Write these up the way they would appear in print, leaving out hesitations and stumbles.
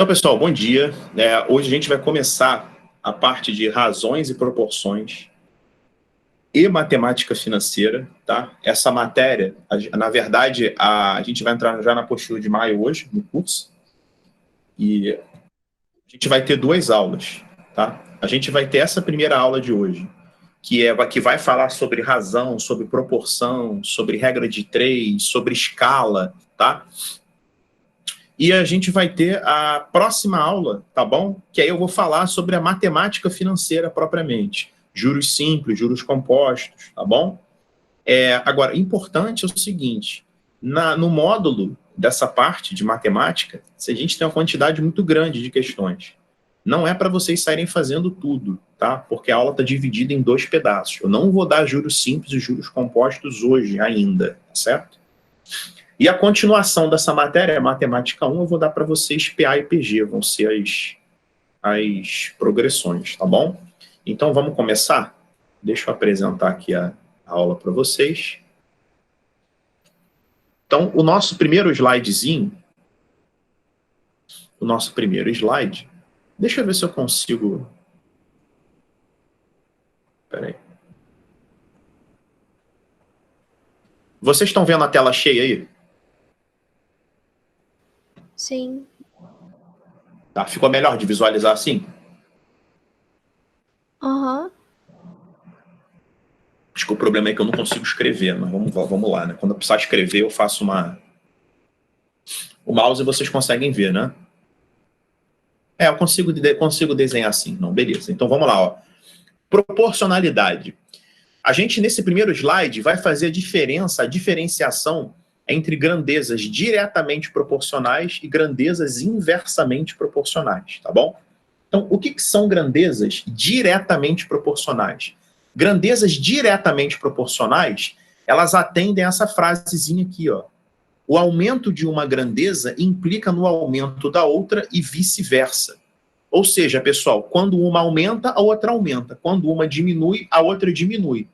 Então, pessoal, bom dia. Hoje a gente vai começar a parte de razões e proporções e matemática financeira, tá? Essa matéria, na verdade, a gente vai entrar já na apostila de maio hoje, no curso, e a gente vai ter duas aulas, tá? A gente vai ter essa primeira aula de hoje, que vai falar sobre razão, sobre proporção, sobre regra de três, sobre escala, tá? E a gente vai ter a próxima aula, tá bom? Que aí eu vou falar sobre a matemática financeira propriamente. Juros simples, juros compostos, tá bom? Agora, importante é o seguinte, no módulo dessa parte de matemática, se a gente tem uma quantidade muito grande de questões, não é para vocês saírem fazendo tudo, tá? Porque a aula está dividida em dois pedaços. Eu não vou dar juros simples e juros compostos hoje ainda, certo? E a continuação dessa matéria, matemática 1, eu vou dar para vocês PA e PG, vão ser as progressões, tá bom? Então, vamos começar? Deixa eu apresentar aqui a aula para vocês. Então, o nosso primeiro slidezinho, deixa eu ver se eu consigo... Espera aí. Vocês estão vendo a tela cheia aí? Sim. Tá, ficou melhor de visualizar assim? Aham. Acho que o problema é que eu não consigo escrever, mas vamos lá, né? Quando eu precisar escrever, eu faço o mouse e vocês conseguem ver, né? Eu consigo desenhar assim. Não, beleza. Então, vamos lá, ó. Proporcionalidade. A gente, nesse primeiro slide, vai fazer a diferenciação entre grandezas diretamente proporcionais e grandezas inversamente proporcionais, tá bom? Então, o que são grandezas diretamente proporcionais? Grandezas diretamente proporcionais, elas atendem a essa frasezinha aqui, ó. O aumento de uma grandeza implica no aumento da outra e vice-versa. Ou seja, pessoal, quando uma aumenta, a outra aumenta. Quando uma diminui, a outra diminui.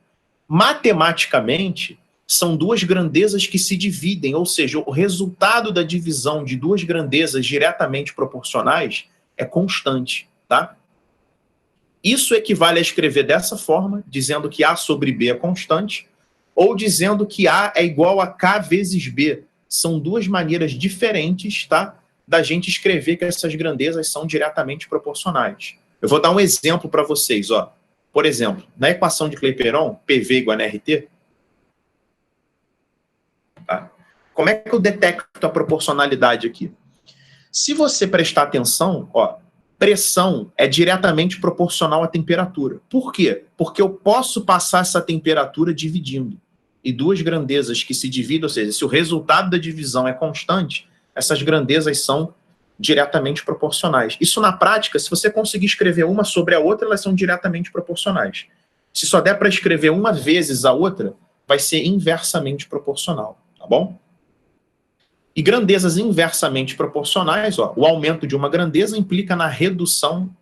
Matematicamente, são duas grandezas que se dividem, ou seja, o resultado da divisão de duas grandezas diretamente proporcionais é constante, tá? Isso equivale a escrever dessa forma, dizendo que A sobre B é constante, ou dizendo que A é igual a K vezes B. São duas maneiras diferentes, tá, da gente escrever que essas grandezas são diretamente proporcionais. Eu vou dar um exemplo para vocês, ó. Por exemplo, na equação de Clapeyron, PV igual a nRT, tá? Como é que eu detecto a proporcionalidade aqui? Se você prestar atenção, ó, pressão é diretamente proporcional à temperatura. Por quê? Porque eu posso passar essa temperatura dividindo. E duas grandezas que se dividem, ou seja, se o resultado da divisão é constante, essas grandezas são diretamente proporcionais. Isso na prática, se você conseguir escrever uma sobre a outra, elas são diretamente proporcionais. Se só der para escrever uma vezes a outra, vai ser inversamente proporcional, tá bom? E grandezas inversamente proporcionais, ó, o aumento de uma grandeza implica na redução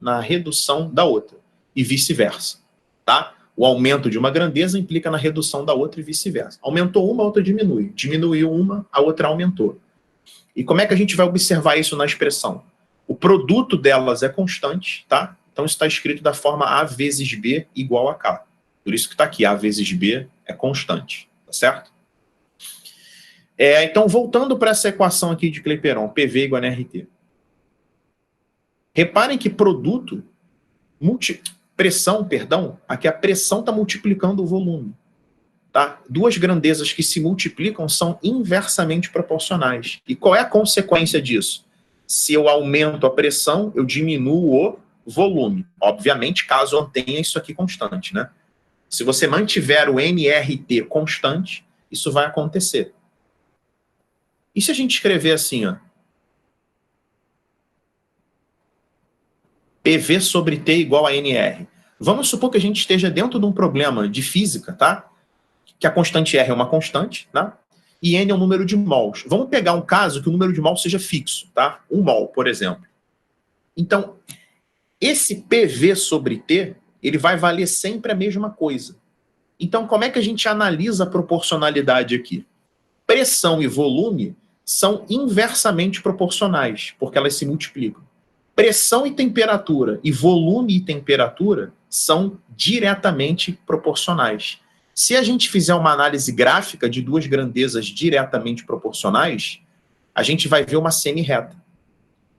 da outra, e vice-versa, tá? O aumento de uma grandeza implica na redução da outra e vice-versa. Aumentou uma, a outra diminui. Diminuiu uma, a outra aumentou. E como é que a gente vai observar isso na expressão? O produto delas é constante, tá? Então isso está escrito da forma A vezes B igual a K. Por isso que está aqui, A vezes B é constante, tá certo? Então, voltando para essa equação aqui de Clapeyron, PV igual a nRT. Reparem que pressão, aqui a pressão está multiplicando o volume. Tá? Duas grandezas que se multiplicam são inversamente proporcionais. E qual é a consequência disso? Se eu aumento a pressão, eu diminuo o volume. Obviamente, caso eu tenha isso aqui constante, né? Se você mantiver o nRT constante, isso vai acontecer. E se a gente escrever assim, ó? PV sobre T igual a NR. Vamos supor que a gente esteja dentro de um problema de física, tá? Que a constante R é uma constante, tá? E N é um número de mols. Vamos pegar um caso que o número de mols seja fixo, tá? 1 mol, por exemplo. Então, esse PV sobre T, ele vai valer sempre a mesma coisa. Então, como é que a gente analisa a proporcionalidade aqui? Pressão e volume são inversamente proporcionais, porque elas se multiplicam. Pressão e temperatura, e volume e temperatura são diretamente proporcionais. Se a gente fizer uma análise gráfica de duas grandezas diretamente proporcionais, a gente vai ver uma semi-reta.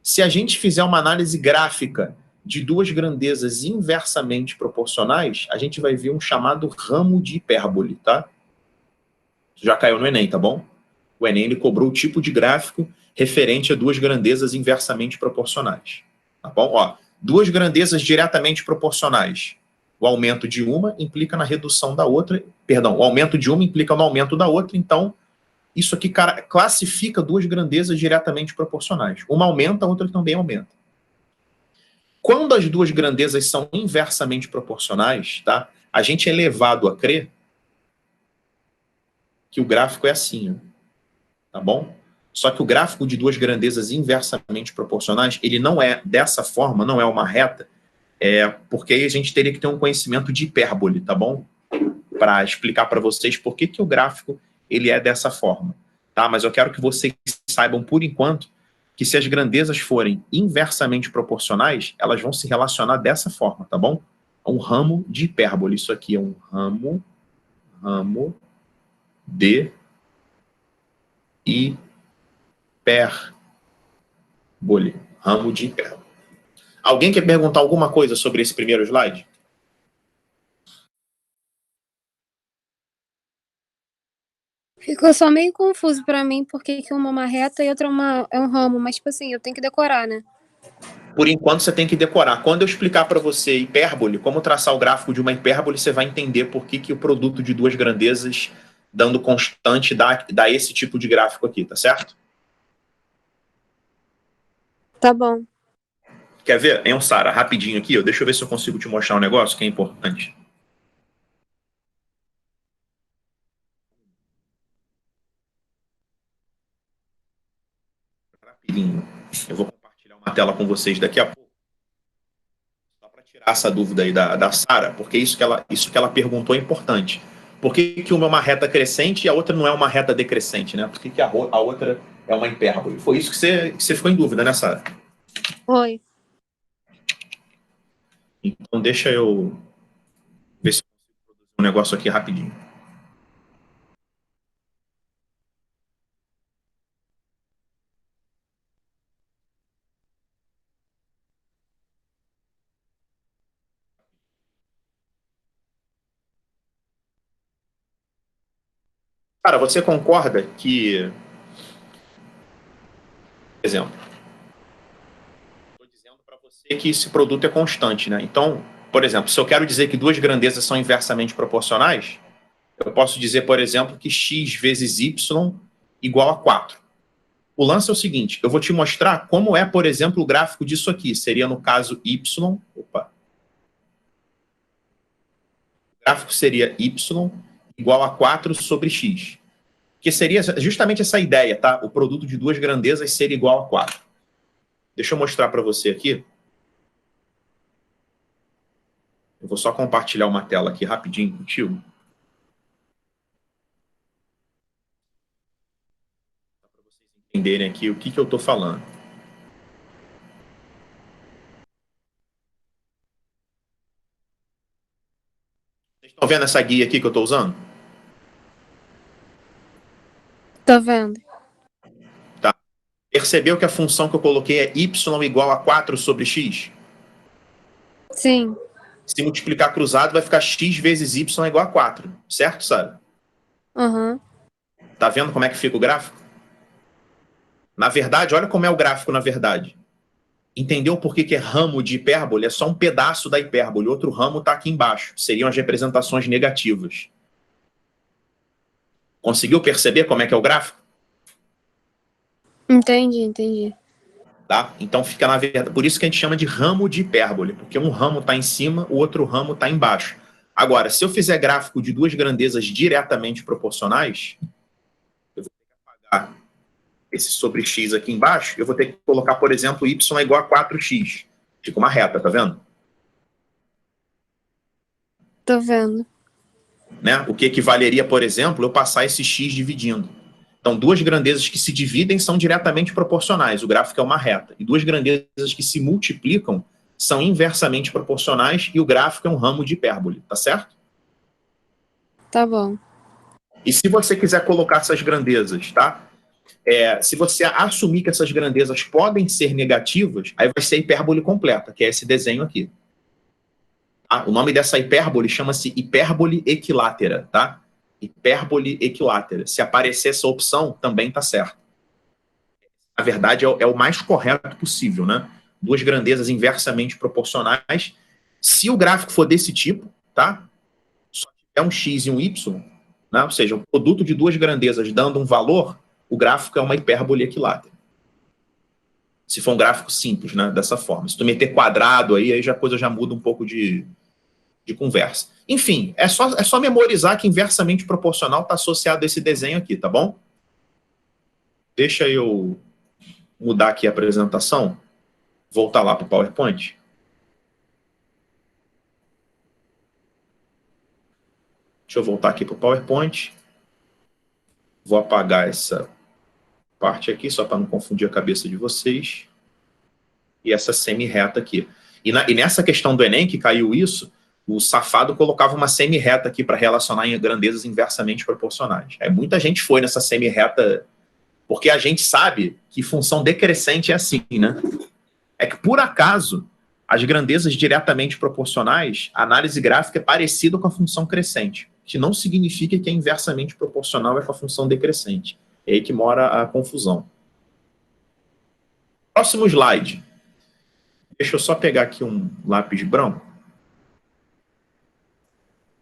Se a gente fizer uma análise gráfica de duas grandezas inversamente proporcionais, a gente vai ver um chamado ramo de hipérbole, tá? Já caiu no Enem, tá bom? O Enem ele cobrou o tipo de gráfico referente a duas grandezas inversamente proporcionais. Tá bom? Ó, duas grandezas diretamente proporcionais. O aumento de uma implica na redução da outra. Perdão, o aumento de uma implica no aumento da outra. Então, isso aqui classifica duas grandezas diretamente proporcionais. Uma aumenta, a outra também aumenta. Quando as duas grandezas são inversamente proporcionais, tá? A gente é levado a crer que o gráfico é assim, ó, tá bom? Só que o gráfico de duas grandezas inversamente proporcionais, ele não é dessa forma, não é uma reta, porque aí a gente teria que ter um conhecimento de hipérbole, tá bom? Para explicar para vocês por que o gráfico ele é dessa forma, tá? Mas eu quero que vocês saibam, por enquanto, que se as grandezas forem inversamente proporcionais, elas vão se relacionar dessa forma, tá bom? Um ramo de hipérbole. Isso aqui é um ramo de hipérbole. Ramo de hipérbole. Alguém quer perguntar alguma coisa sobre esse primeiro slide? Ficou só meio confuso pra mim, porque que uma é uma reta e outra é um ramo, mas tipo assim, eu tenho que decorar, né? Por enquanto você tem que decorar. Quando eu explicar para você hipérbole, como traçar o gráfico de uma hipérbole, você vai entender por que o produto de duas grandezas dando constante dá esse tipo de gráfico aqui, tá certo? Tá bom. Quer ver? Hein, Sara, rapidinho aqui, ó, deixa eu ver se eu consigo te mostrar um negócio que é importante. Rapidinho. Eu vou compartilhar uma tela com vocês daqui a pouco, só para tirar essa dúvida aí da Sara, porque isso que ela perguntou é importante. Por que uma é uma reta crescente e a outra não é uma reta decrescente, né? Por que a outra é uma hipérbole? Foi isso que você ficou em dúvida, né, Sara? Oi. Então deixa eu ver se eu consigo produzir um negócio aqui rapidinho. Cara, você concorda que, por exemplo, estou dizendo para você que esse produto é constante, né? Então, por exemplo, se eu quero dizer que duas grandezas são inversamente proporcionais, eu posso dizer, por exemplo, que x vezes y igual a 4. O lance é o seguinte, eu vou te mostrar como é, por exemplo, o gráfico disso aqui. Seria, no caso, y. Opa. O gráfico seria y igual a 4 sobre x. Que seria justamente essa ideia, tá? O produto de duas grandezas ser igual a 4. Deixa eu mostrar para você aqui. Eu vou só compartilhar uma tela aqui rapidinho contigo. Para vocês entenderem aqui o que eu estou falando. Vocês estão vendo essa guia aqui que eu estou usando? Tô vendo. Tá. Percebeu que a função que eu coloquei é y igual a 4 sobre x? Sim. Se multiplicar cruzado, vai ficar x vezes y igual a 4. Certo, Sara? Aham. Tá vendo como é que fica o gráfico? Na verdade, olha como é o gráfico na verdade. Entendeu por que é ramo de hipérbole? É só um pedaço da hipérbole. Outro ramo está aqui embaixo. Seriam as representações negativas. Conseguiu perceber como é que é o gráfico? Entendi. Tá? Então fica na verdade. Por isso que a gente chama de ramo de hipérbole, porque um ramo está em cima, o outro ramo está embaixo. Agora, se eu fizer gráfico de duas grandezas diretamente proporcionais, eu vou ter que apagar esse sobre x aqui embaixo, eu vou ter que colocar, por exemplo, y é igual a 4x. Fica uma reta, tá vendo? Tô vendo. Né? O que equivaleria, por exemplo, eu passar esse x dividindo. Então, duas grandezas que se dividem são diretamente proporcionais, o gráfico é uma reta. E duas grandezas que se multiplicam são inversamente proporcionais e o gráfico é um ramo de hipérbole, tá certo? Tá bom. E se você quiser colocar essas grandezas, tá? Se você assumir que essas grandezas podem ser negativas, aí vai ser a hipérbole completa, que é esse desenho aqui. Tá? O nome dessa hipérbole chama-se hipérbole equilátera, tá? Hipérbole equilátera. Se aparecer essa opção, também tá certo. Na verdade, é o mais correto possível, né? Duas grandezas inversamente proporcionais. Se o gráfico for desse tipo, tá? Só tiver um x e um y, né? Ou seja, o produto de duas grandezas dando um valor, o gráfico é uma hipérbole equilátera. Se for um gráfico simples, né? Dessa forma. Se tu meter quadrado aí a coisa já muda um pouco de conversa. Enfim, é só memorizar que inversamente proporcional está associado a esse desenho aqui, tá bom? Deixa eu mudar aqui a apresentação, voltar lá para o PowerPoint. Deixa eu voltar aqui para o PowerPoint. Vou apagar essa parte aqui, só para não confundir a cabeça de vocês. E essa semi-reta aqui. E nessa questão do Enem, que caiu isso, o safado colocava uma semi-reta aqui para relacionar em grandezas inversamente proporcionais. Aí muita gente foi nessa semi-reta, porque a gente sabe que função decrescente é assim, né? É que, por acaso, as grandezas diretamente proporcionais, a análise gráfica é parecida com a função crescente, que não significa que a inversamente proporcional é com a função decrescente. É aí que mora a confusão. Próximo slide. Deixa eu só pegar aqui um lápis branco.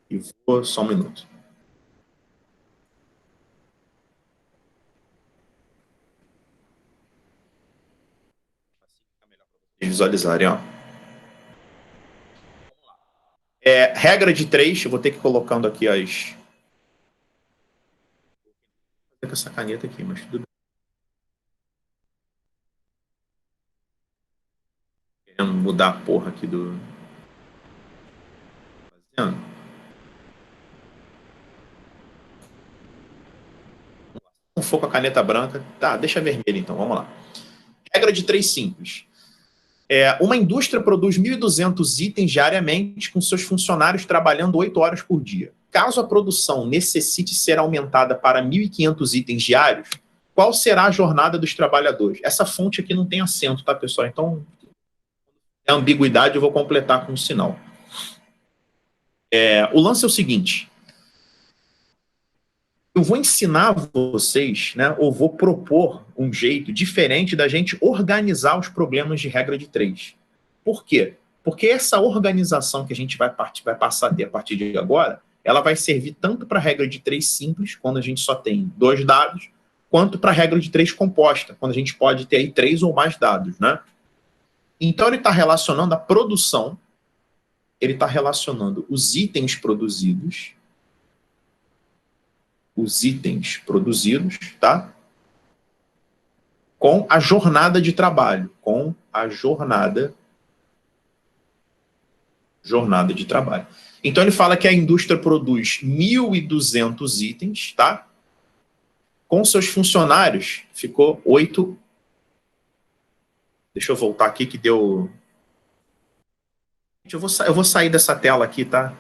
E vou só um minuto. Visualizarem, ó. Regra de 3, eu vou ter que ir colocando aqui as... Vou com essa caneta aqui, mas tudo bem. Querendo mudar a porra aqui do... Fazendo. Não for com a caneta branca. Tá, deixa vermelha então, vamos lá. Regra de 3 simples. Uma indústria produz 1.200 itens diariamente com seus funcionários trabalhando 8 horas por dia. Caso a produção necessite ser aumentada para 1.500 itens diários, qual será a jornada dos trabalhadores? Essa fonte aqui não tem acento, tá, pessoal? Então, a ambiguidade eu vou completar com um sinal. O lance é o seguinte. Eu vou ensinar vocês, né, ou vou propor um jeito diferente da gente organizar os problemas de regra de 3. Por quê? Porque essa organização que a gente vai passar a ter a partir de agora, ela vai servir tanto para a regra de 3 simples, quando a gente só tem 2 dados, quanto para a regra de 3 composta, quando a gente pode ter aí 3 ou mais dados, né? Então, ele está relacionando a produção, ele está relacionando os itens produzidos, tá? Com a jornada de trabalho, com a jornada de trabalho. Então, ele fala que a indústria produz 1.200 itens, tá? Com seus funcionários, ficou 8. Deixa eu voltar aqui que deu... Eu vou sair dessa tela aqui, tá?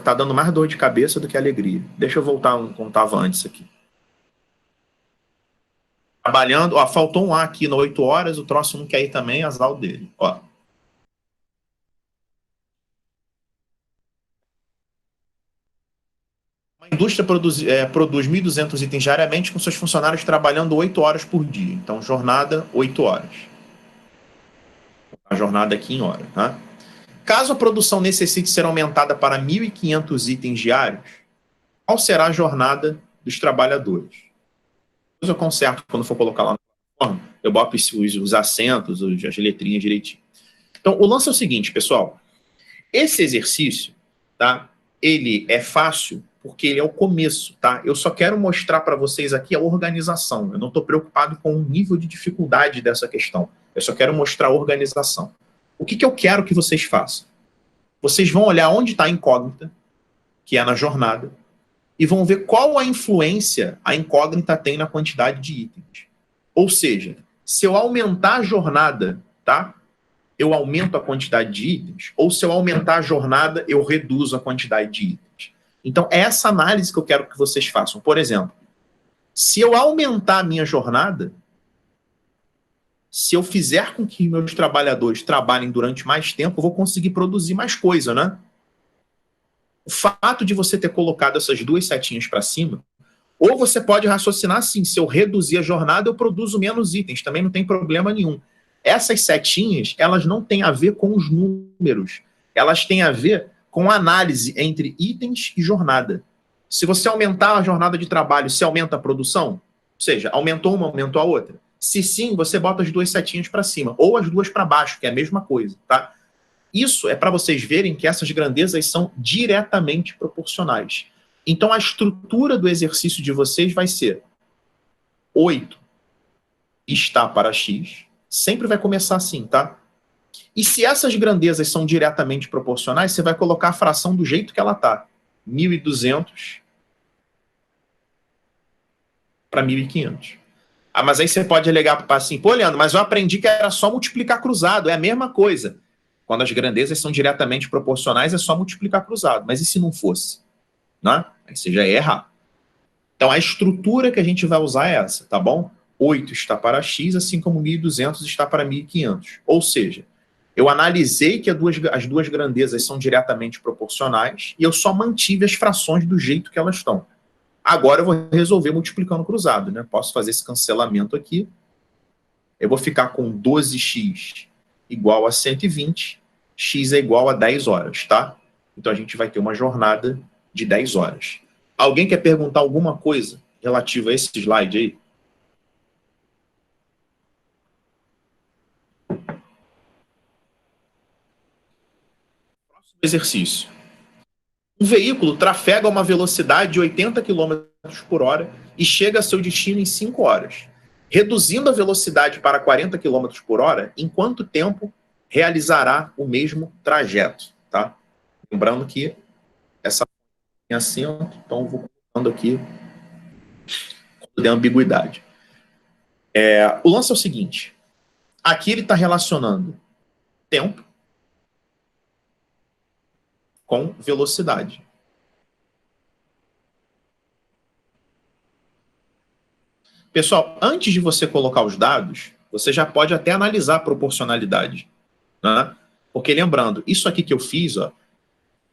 Tá dando mais dor de cabeça do que alegria. Deixa eu voltar como estava antes aqui. Trabalhando, ó, faltou um A aqui no 8 horas, o troço não quer ir também, azar dele. Ó. Uma indústria produz 1.200 itens diariamente com seus funcionários trabalhando 8 horas por dia. Então, jornada, 8 horas. A jornada aqui em hora, tá? Caso a produção necessite ser aumentada para 1.500 itens diários, qual será a jornada dos trabalhadores? Depois eu conserto quando for colocar lá na plataforma, eu boto os acentos, as letrinhas direitinho. Então, o lance é o seguinte, pessoal. Esse exercício, tá? Ele é fácil porque ele é o começo, tá? Eu só quero mostrar para vocês aqui a organização. Eu não estou preocupado com o nível de dificuldade dessa questão. Eu só quero mostrar a organização. O que eu quero que vocês façam? Vocês vão olhar onde está a incógnita, que é na jornada. e vão ver qual a influência a incógnita tem na quantidade de itens. Ou seja, se eu aumentar a jornada, tá? Eu aumento a quantidade de itens, ou se eu aumentar a jornada, eu reduzo a quantidade de itens. Então, é essa análise que eu quero que vocês façam. Por exemplo, se eu aumentar a minha jornada, se eu fizer com que meus trabalhadores trabalhem durante mais tempo, eu vou conseguir produzir mais coisa, né? O fato de você ter colocado essas duas setinhas para cima, ou você pode raciocinar assim, se eu reduzir a jornada, eu produzo menos itens, também não tem problema nenhum. Essas setinhas, elas não têm a ver com os números, elas têm a ver com a análise entre itens e jornada. Se você aumentar a jornada de trabalho, se aumenta a produção? Ou seja, aumentou uma, aumentou a outra. Se sim, você bota as duas setinhas para cima, ou as duas para baixo, que é a mesma coisa, tá? Isso é para vocês verem que essas grandezas são diretamente proporcionais. Então, a estrutura do exercício de vocês vai ser 8 está para x, sempre vai começar assim, tá? E se essas grandezas são diretamente proporcionais, você vai colocar a fração do jeito que ela tá. 1.200 para 1.500. Ah, mas aí você pode alegar assim, pô, Leandro, mas eu aprendi que era só multiplicar cruzado, é a mesma coisa. Quando as grandezas são diretamente proporcionais, é só multiplicar cruzado. Mas e se não fosse? Né? Aí você já ia errar. Então, a estrutura que a gente vai usar é essa, tá bom? 8 está para x, assim como 1.200 está para 1.500. Ou seja, eu analisei que as duas grandezas são diretamente proporcionais e eu só mantive as frações do jeito que elas estão. Agora eu vou resolver multiplicando cruzado, né? Posso fazer esse cancelamento aqui. Eu vou ficar com 12x igual a 120, x é igual a 10 horas, tá? Então a gente vai ter uma jornada de 10 horas. Alguém quer perguntar alguma coisa relativa a esse slide aí? Próximo exercício. Um veículo trafega a uma velocidade de 80 km por hora e chega a seu destino em 5 horas. Reduzindo a velocidade para 40 km por hora, em quanto tempo realizará o mesmo trajeto? Tá? Lembrando que essa tem acento, então eu vou colocando aqui de ambiguidade. O lance é o seguinte, aqui ele está relacionando tempo com velocidade. Pessoal, antes de você colocar os dados, você já pode até analisar a proporcionalidade. Né? Porque lembrando, isso aqui que eu fiz, ó,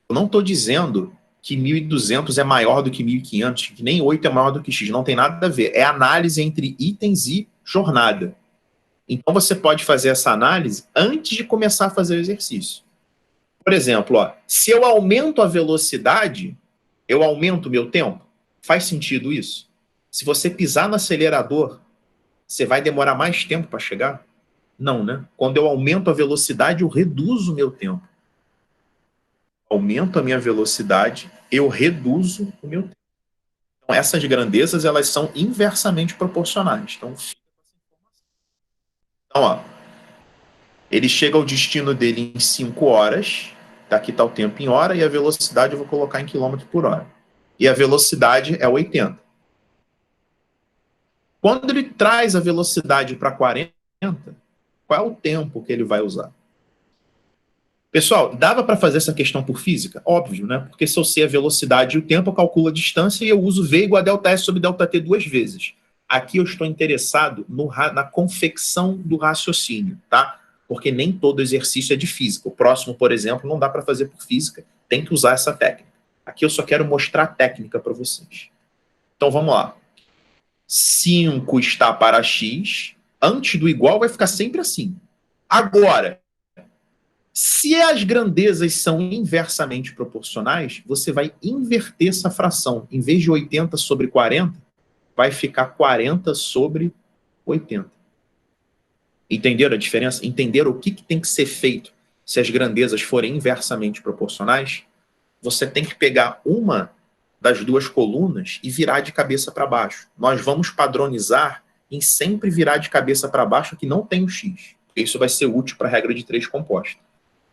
eu não estou dizendo que 1.200 é maior do que 1.500, que nem 8 é maior do que x, não tem nada a ver. É análise entre itens e jornada. Então você pode fazer essa análise antes de começar a fazer o exercício. Por exemplo, ó, se eu aumento a velocidade, eu aumento o meu tempo? Faz sentido isso? Se você pisar no acelerador, você vai demorar mais tempo para chegar? Não, né? Quando eu aumento a velocidade, eu reduzo o meu tempo. Aumento a minha velocidade, eu reduzo o meu tempo. Então, essas grandezas, elas são inversamente proporcionais. Então, ó, ele chega ao destino dele em 5 horas, aqui está o tempo em hora, e a velocidade eu vou colocar em quilômetro por hora. E a velocidade é 80. Quando ele traz a velocidade para 40, qual é o tempo que ele vai usar? Pessoal, dava para fazer essa questão por física? Óbvio, né? Porque se eu sei a velocidade e o tempo, eu calculo a distância e eu uso V igual a ΔS sobre ΔT duas vezes. Aqui eu estou interessado na confecção do raciocínio, tá? Porque nem todo exercício é de física. O próximo, por exemplo, não dá para fazer por física, tem que usar essa técnica. Aqui eu só quero mostrar a técnica para vocês. Então vamos lá. 5 está para x, antes do igual vai ficar sempre assim. Agora, se as grandezas são inversamente proporcionais, você vai inverter essa fração. Em vez de 80 sobre 40, vai ficar 40 sobre 80. Entenderam a diferença? Entenderam o que tem que ser feito se as grandezas forem inversamente proporcionais? Você tem que pegar uma das duas colunas e virar de cabeça para baixo. Nós vamos padronizar em sempre virar de cabeça para baixo que não tem o x. Isso vai ser útil para a regra de 3 composta.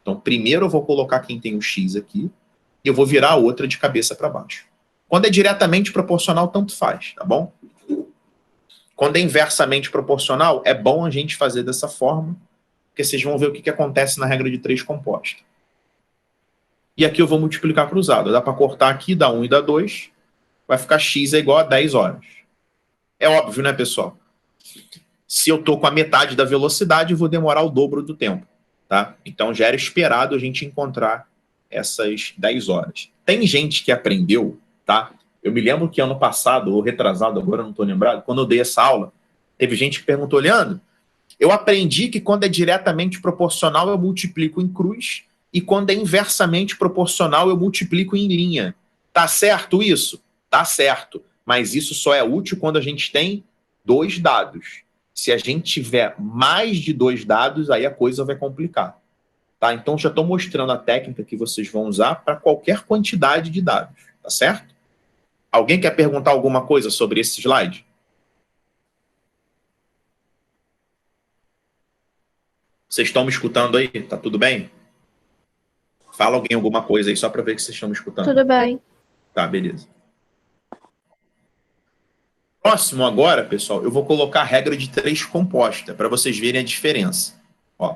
Então, primeiro eu vou colocar quem tem o x aqui e eu vou virar a outra de cabeça para baixo. Quando é diretamente proporcional, tanto faz, tá bom? Quando é inversamente proporcional, é bom a gente fazer dessa forma, porque vocês vão ver o que acontece na regra de 3 composta. E aqui eu vou multiplicar cruzado. Dá para cortar aqui, dá 1 e dá 2. Vai ficar x é igual a 10 horas. É óbvio, né, pessoal? Se eu estou com a metade da velocidade, eu vou demorar o dobro do tempo. Tá? Então já era esperado a gente encontrar essas 10 horas. Tem gente que aprendeu, tá? Eu me lembro que ano passado, ou retrasado, agora não estou lembrado, quando eu dei essa aula, teve gente que perguntou, Leandro, eu aprendi que quando é diretamente proporcional eu multiplico em cruz e quando é inversamente proporcional eu multiplico em linha. Tá certo isso? Tá certo. Mas isso só é útil quando a gente tem 2 dados. Se a gente tiver mais de 2 dados, aí a coisa vai complicar. Tá? Então, já estou mostrando a técnica que vocês vão usar para qualquer quantidade de dados. Tá certo? Alguém quer perguntar alguma coisa sobre esse slide? Vocês estão me escutando aí? Tá tudo bem? Fala alguém alguma coisa aí, só para ver que vocês estão me escutando. Tudo bem. Tá, beleza. Próximo agora, pessoal, eu vou colocar a regra de 3 composta, para vocês verem a diferença. Ó.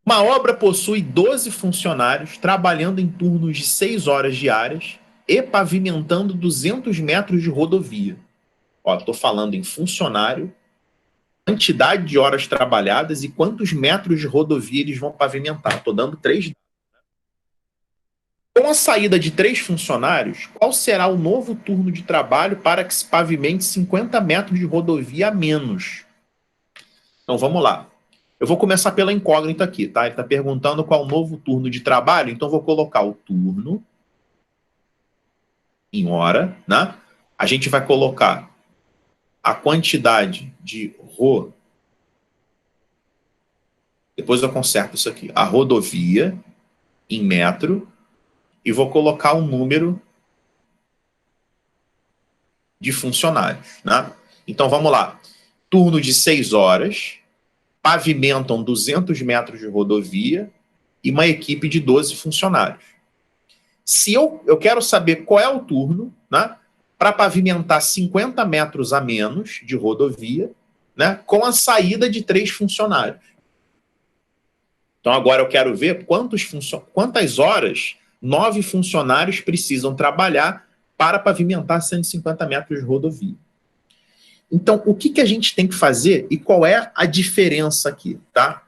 Uma obra possui 12 funcionários trabalhando em turnos de 6 horas diárias e pavimentando 200 metros de rodovia. Estou falando em funcionário, quantidade de horas trabalhadas e quantos metros de rodovia eles vão pavimentar. Estou dando 3. Com a saída de 3 funcionários, qual será o novo turno de trabalho para que se pavimente 50 metros de rodovia a menos? Então, vamos lá. Eu vou começar pela incógnita aqui, tá? Ele está perguntando qual o novo turno de trabalho, então vou colocar o turno em hora, né? A gente vai colocar a quantidade de depois eu conserto isso aqui, a rodovia em metro, e vou colocar um número de funcionários, né? Então, vamos lá. Turno de 6 horas, pavimentam 200 metros de rodovia e uma equipe de 12 funcionários. Se eu quero saber qual é o turno, né, para pavimentar 50 metros a menos de rodovia, né, com a saída de 3 funcionários. Então, agora eu quero ver quantas horas 9 funcionários precisam trabalhar para pavimentar 150 metros de rodovia. Então, o que a gente tem que fazer e qual é a diferença aqui, tá?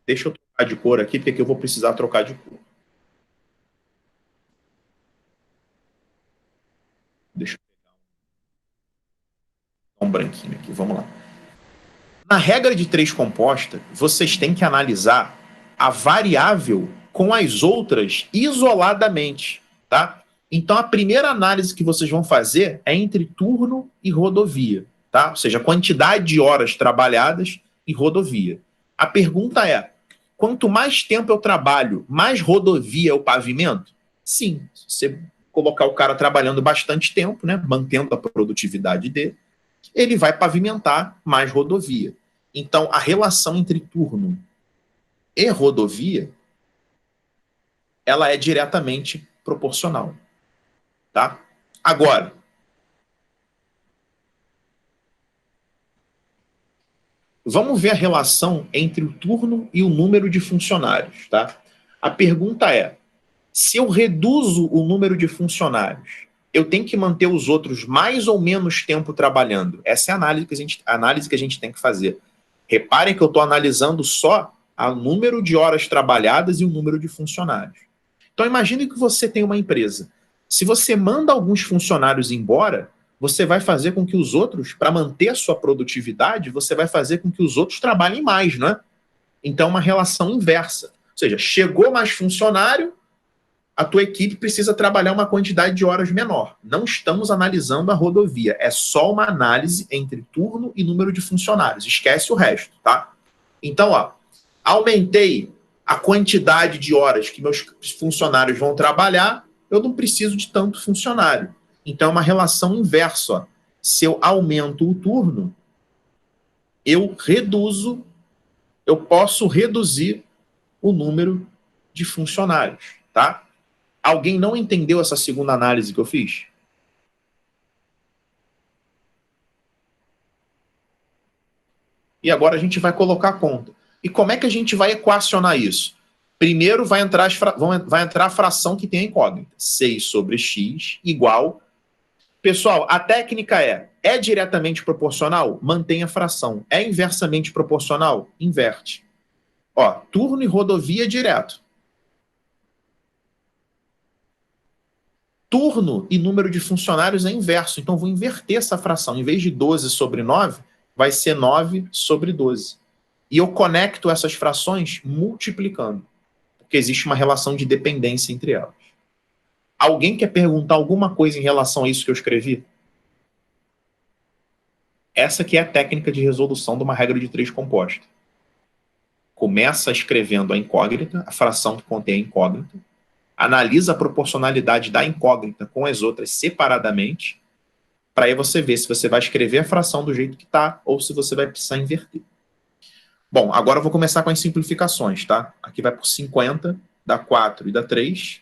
Deixa eu trocar de cor aqui, porque aqui eu vou precisar trocar de cor. Deixa eu pegar um branquinho aqui, vamos lá. Na regra de 3 composta, vocês têm que analisar a variável com as outras isoladamente, tá? Então, a primeira análise que vocês vão fazer é entre turno e rodovia, tá? Ou seja, quantidade de horas trabalhadas e rodovia. A pergunta é, quanto mais tempo eu trabalho, mais rodovia eu pavimento? Sim, se você colocar o cara trabalhando bastante tempo, né, mantendo a produtividade dele, ele vai pavimentar mais rodovia. Então, a relação entre turno e rodovia, ela é diretamente proporcional. Tá? Agora, vamos ver a relação entre o turno e o número de funcionários. Tá? A pergunta é, se eu reduzo o número de funcionários, eu tenho que manter os outros mais ou menos tempo trabalhando? Essa é a análise que a gente tem que fazer. Reparem que eu estou analisando só o número de horas trabalhadas e o número de funcionários. Então, imagine que você tem uma empresa. Se você manda alguns funcionários embora, você vai fazer com que os outros, para manter a sua produtividade, você vai fazer com que os outros trabalhem mais, né? Então, uma relação inversa. Ou seja, chegou mais funcionário, a tua equipe precisa trabalhar uma quantidade de horas menor. Não estamos analisando a rodovia, é só uma análise entre turno e número de funcionários. Esquece o resto, tá? Então, aumentei a quantidade de horas que meus funcionários vão trabalhar, eu não preciso de tanto funcionário. Então, é uma relação inversa. Se eu aumento o turno, eu posso reduzir o número de funcionários, tá? Alguém não entendeu essa segunda análise que eu fiz? E agora a gente vai colocar a conta. E como é que a gente vai equacionar isso? Primeiro vai entrar a fração que tem a incógnita. 6 sobre x igual... Pessoal, a técnica é diretamente proporcional? Mantém a fração. É inversamente proporcional? Inverte. Ó, turno e rodovia direto. Turno e número de funcionários é inverso. Então, vou inverter essa fração. Em vez de 12 sobre 9, vai ser 9 sobre 12. E eu conecto essas frações multiplicando, porque existe uma relação de dependência entre elas. Alguém quer perguntar alguma coisa em relação a isso que eu escrevi? Essa aqui é a técnica de resolução de uma regra de 3 composta. Começa escrevendo a incógnita, a fração que contém a incógnita, analisa a proporcionalidade da incógnita com as outras separadamente, para aí você ver se você vai escrever a fração do jeito que está ou se você vai precisar inverter. Bom, agora eu vou começar com as simplificações, tá? Aqui vai por 50, dá 4 e dá 3.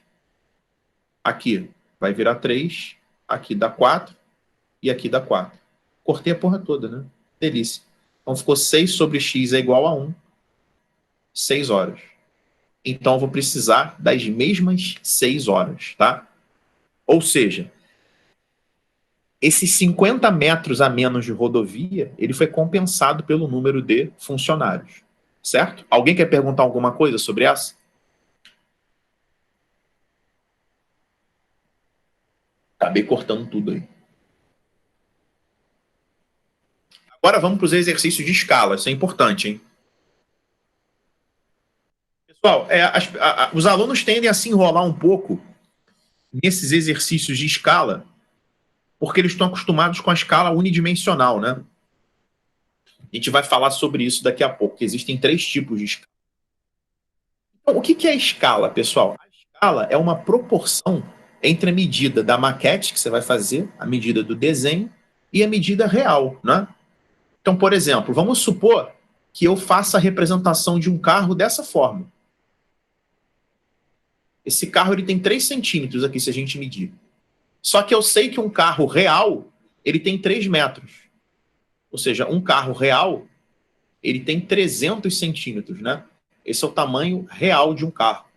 Aqui vai virar 3, aqui dá 4 e aqui dá 4. Cortei a porra toda, né? Delícia. Então ficou 6 sobre x é igual a 1. 6 horas. Então eu vou precisar das mesmas 6 horas, tá? Ou seja, esses 50 metros a menos de rodovia, ele foi compensado pelo número de funcionários, certo? Alguém quer perguntar alguma coisa sobre essa? Acabei cortando tudo aí. Agora vamos para os exercícios de escala. Isso é importante, hein? Pessoal, os alunos tendem a se enrolar um pouco nesses exercícios de escala, porque eles estão acostumados com a escala unidimensional, né? A gente vai falar sobre isso daqui a pouco, que existem 3 tipos de escala. Então, o que é a escala, pessoal? A escala é uma proporção entre a medida da maquete que você vai fazer, a medida do desenho, e a medida real, né? Então, por exemplo, vamos supor que eu faça a representação de um carro dessa forma. Esse carro ele tem 3 centímetros aqui, se a gente medir. Só que eu sei que um carro real, ele tem 3 metros. Ou seja, um carro real, ele tem 300 centímetros, né? Esse é o tamanho real de um carro.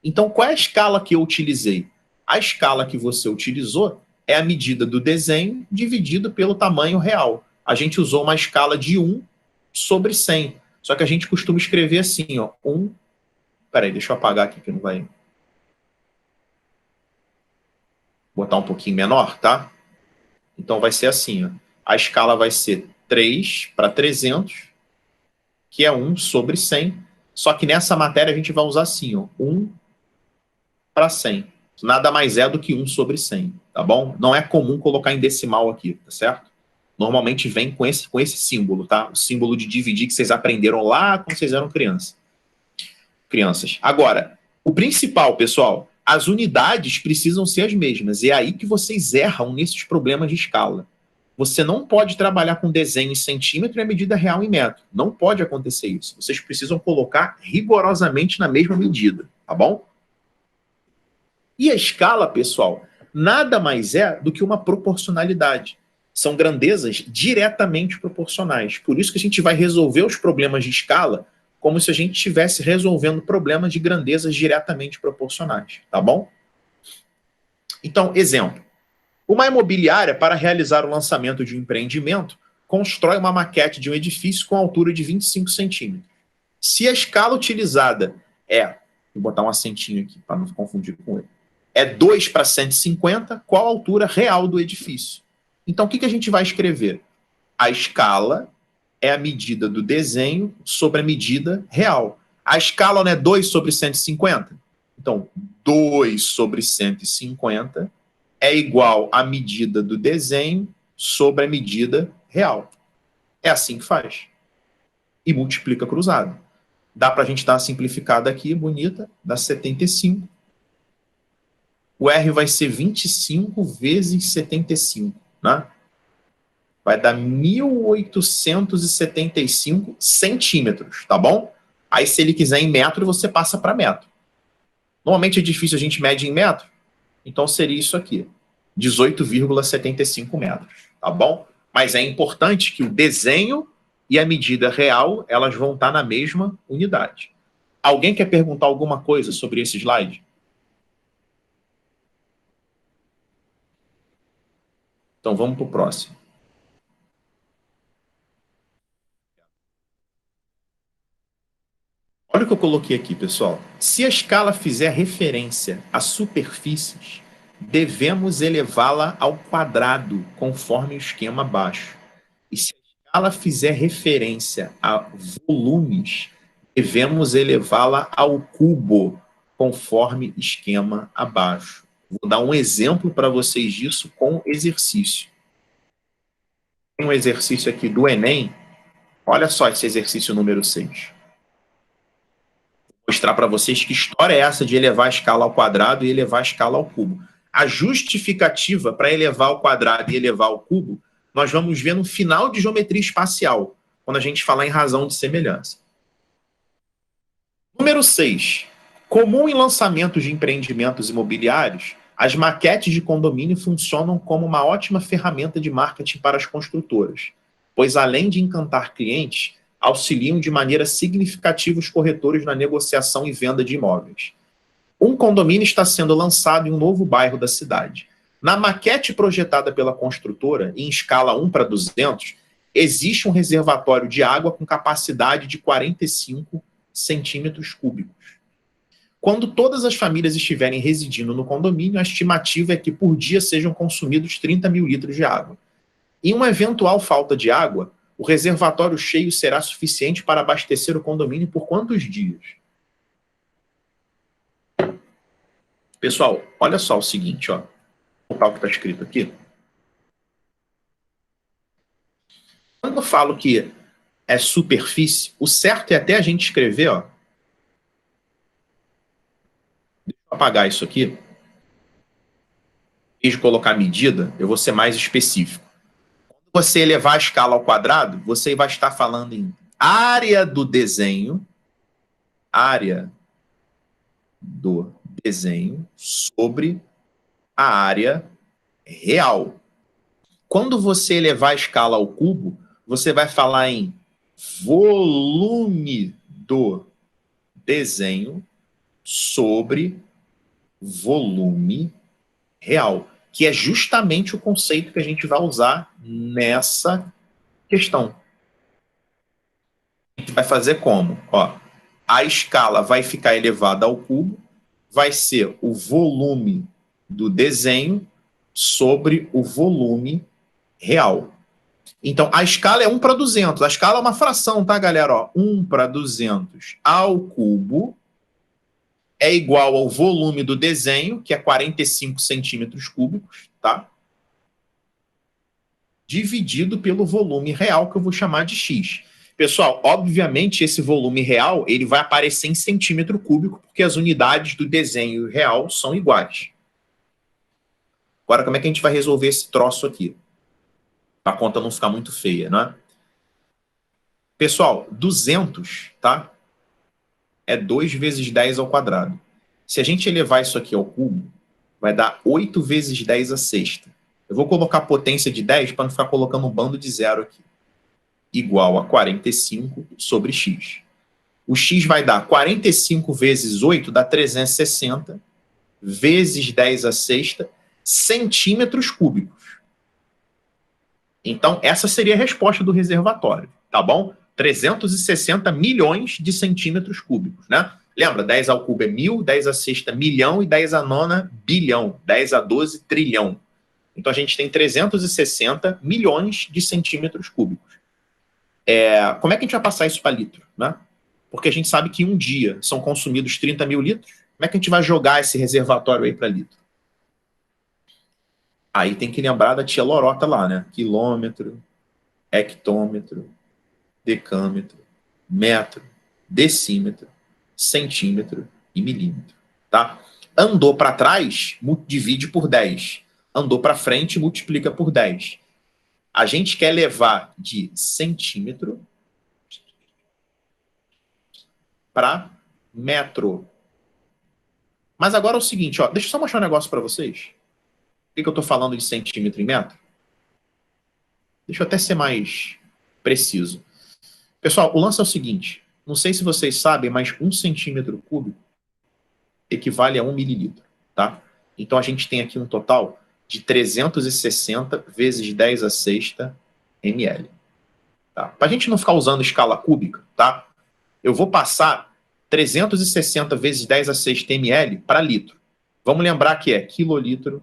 Então, qual é a escala que eu utilizei? A escala que você utilizou é a medida do desenho dividido pelo tamanho real. A gente usou uma escala de 1 sobre 100. Só que a gente costuma escrever assim, ó, 1... Peraí, deixa eu apagar aqui que não vai... Botar um pouquinho menor, tá? Então vai ser assim, ó. A escala vai ser 3 para 300, que é 1 sobre 100. Só que nessa matéria a gente vai usar assim, ó, 1 para 100. Nada mais é do que 1 sobre 100, tá bom? Não é comum colocar em decimal aqui, tá certo? Normalmente vem com esse símbolo, tá? O símbolo de dividir que vocês aprenderam lá quando vocês eram crianças. Agora, o principal, pessoal, as unidades precisam ser as mesmas. E é aí que vocês erram nesses problemas de escala. Você não pode trabalhar com desenho em centímetro e a medida real em metro. Não pode acontecer isso. Vocês precisam colocar rigorosamente na mesma medida, tá bom? E a escala, pessoal, nada mais é do que uma proporcionalidade. São grandezas diretamente proporcionais. Por isso que a gente vai resolver os problemas de escala como se a gente estivesse resolvendo problemas de grandezas diretamente proporcionais, tá bom? Então, exemplo. Uma imobiliária, para realizar o lançamento de um empreendimento, constrói uma maquete de um edifício com altura de 25 centímetros. Se a escala utilizada vou botar um acentinho aqui para não confundir com ele, é 2 para 150, qual a altura real do edifício? Então, o que a gente vai escrever? A escala é a medida do desenho sobre a medida real. A escala não é 2 sobre 150? Então, 2 sobre 150 é igual à medida do desenho sobre a medida real. É assim que faz. E multiplica cruzado. Dá para a gente dar uma simplificada aqui, bonita, dá 75. O R vai ser 25 vezes 75, né? Vai dar 1.875 centímetros, tá bom? Aí, se ele quiser em metro, você passa para metro. Normalmente é difícil a gente medir em metro, então seria isso aqui, 18,75 metros, tá bom? Mas é importante que o desenho e a medida real, elas vão estar na mesma unidade. Alguém quer perguntar alguma coisa sobre esse slide? Então vamos para o próximo. Olha o que eu coloquei aqui, pessoal. Se a escala fizer referência a superfícies, devemos elevá-la ao quadrado, conforme o esquema abaixo. E se a escala fizer referência a volumes, devemos elevá-la ao cubo, conforme esquema abaixo. Vou dar um exemplo para vocês disso com exercício. Tem um exercício aqui do Enem. Olha só esse exercício número 6. Mostrar para vocês que história é essa de elevar a escala ao quadrado e elevar a escala ao cubo. A justificativa para elevar ao quadrado e elevar ao cubo, nós vamos ver no final de geometria espacial, quando a gente falar em razão de semelhança. Número 6. Comum em lançamentos de empreendimentos imobiliários, as maquetes de condomínio funcionam como uma ótima ferramenta de marketing para as construtoras, pois além de encantar clientes, auxiliam de maneira significativa os corretores na negociação e venda de imóveis. Um condomínio está sendo lançado em um novo bairro da cidade. Na maquete projetada pela construtora, em escala 1:200, existe um reservatório de água com capacidade de 45 centímetros cúbicos. Quando todas as famílias estiverem residindo no condomínio, a estimativa é que por dia sejam consumidos 30 mil litros de água. Em uma eventual falta de água, o reservatório cheio será suficiente para abastecer o condomínio por quantos dias? Pessoal, olha só o seguinte, ó. Vou colocar o que está escrito aqui. Quando eu falo que é superfície, o certo é até a gente escrever, ó. Deixa eu apagar isso aqui. Em vez de colocar medida, eu vou ser mais específico. Quando você elevar a escala ao quadrado, você vai estar falando em área do desenho sobre a área real. Quando você elevar a escala ao cubo, você vai falar em volume do desenho sobre volume real, que é justamente o conceito que a gente vai usar nessa questão. A gente vai fazer como? Ó, a escala vai ficar elevada ao cubo, vai ser o volume do desenho sobre o volume real. Então, a escala é 1:200. A escala é uma fração, tá, galera? Ó, 1/200 ao cubo é igual ao volume do desenho, que é 45 centímetros cúbicos, tá? Dividido pelo volume real, que eu vou chamar de x. Pessoal, obviamente, esse volume real ele vai aparecer em centímetro cúbico, porque as unidades do desenho real são iguais. Agora, como é que a gente vai resolver esse troço aqui? Para a conta não ficar muito feia, né? Pessoal, 200, tá? É 2 vezes 10 ao quadrado. Se a gente elevar isso aqui ao cubo, vai dar 8 vezes 10 à sexta. Eu vou colocar potência de 10 para não ficar colocando um bando de zero aqui. Igual a 45 sobre x. O x vai dar 45 vezes 8, dá 360, vezes 10 à sexta, centímetros cúbicos. Então, essa seria a resposta do reservatório, tá bom? 360 milhões de centímetros cúbicos, né? Lembra, 10 ao cubo é 1.000, 10 à sexta milhão e 10 à nona bilhão, 10 a 12 trilhão. Então, a gente tem 360 milhões de centímetros cúbicos. Como é que a gente vai passar isso para litro, né? Porque a gente sabe que em um dia são consumidos 30 mil litros. Como é que a gente vai jogar esse reservatório aí para litro? Aí tem que lembrar da tia Lorota lá, né? Quilômetro, hectômetro, decâmetro, metro, decímetro, centímetro e milímetro, tá? Andou para trás, divide por 10. Andou para frente, multiplica por 10. A gente quer levar de centímetro para metro. Mas agora é o seguinte, ó, deixa eu só mostrar um negócio para vocês. Por que eu estou falando de centímetro em metro? Deixa eu até ser mais preciso. Pessoal, o lance é o seguinte, não sei se vocês sabem, mas 1 cm³ equivale a 1 ml, tá? Então a gente tem aqui um total de 360 vezes 10 a sexta ml. Tá? Para a gente não ficar usando escala cúbica, tá? Eu vou passar 360 vezes 10 a sexta ml para litro. Vamos lembrar que é quilolitro,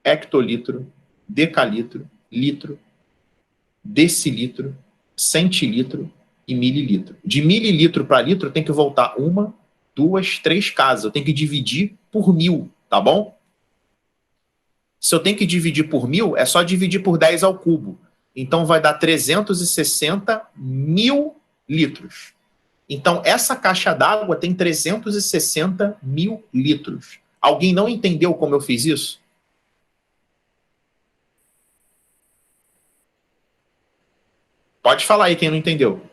hectolitro, decalitro, litro, decilitro, centilitro e mililitro. De mililitro para litro, eu tenho que voltar 1, 2, 3 casas. Eu tenho que dividir por 1000, tá bom? Se eu tenho que dividir por 1000, é só dividir por 10 ao cubo. Então vai dar 360 mil litros. Então essa caixa d'água tem 360 mil litros. Alguém não entendeu como eu fiz isso? Pode falar aí quem não entendeu.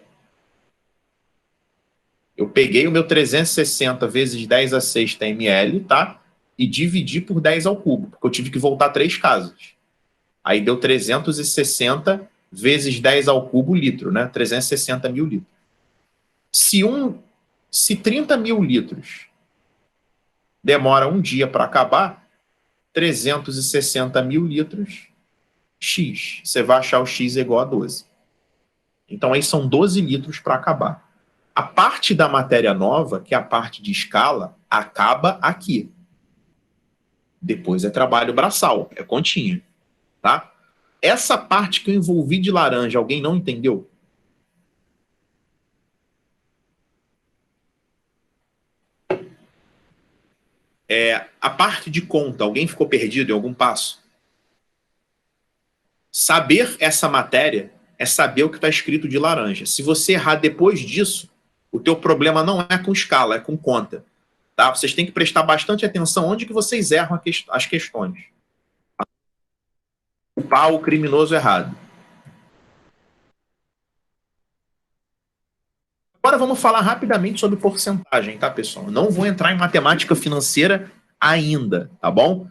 Eu peguei o meu 360 vezes 10 a sexta ml, tá? E dividi por 10 ao cubo, porque eu tive que voltar 3 casas. Aí deu 360 vezes 10 ao cubo litro, né? 360 mil litros. Se 30 mil litros demora um dia para acabar, 360 mil litros, X. Você vai achar o X igual a 12. Então aí são 12 litros para acabar. A parte da matéria nova, que é a parte de escala, acaba aqui. Depois é trabalho braçal, é continha, tá? Essa parte que eu envolvi de laranja, alguém não entendeu? A parte de conta, alguém ficou perdido em algum passo? Saber essa matéria é saber o que está escrito de laranja. Se você errar depois disso, o teu problema não é com escala, é com conta. Tá? Vocês têm que prestar bastante atenção onde que vocês erram as questões. Culpar o criminoso errado. Agora vamos falar rapidamente sobre porcentagem, tá, pessoal? Não vou entrar em matemática financeira ainda, tá bom?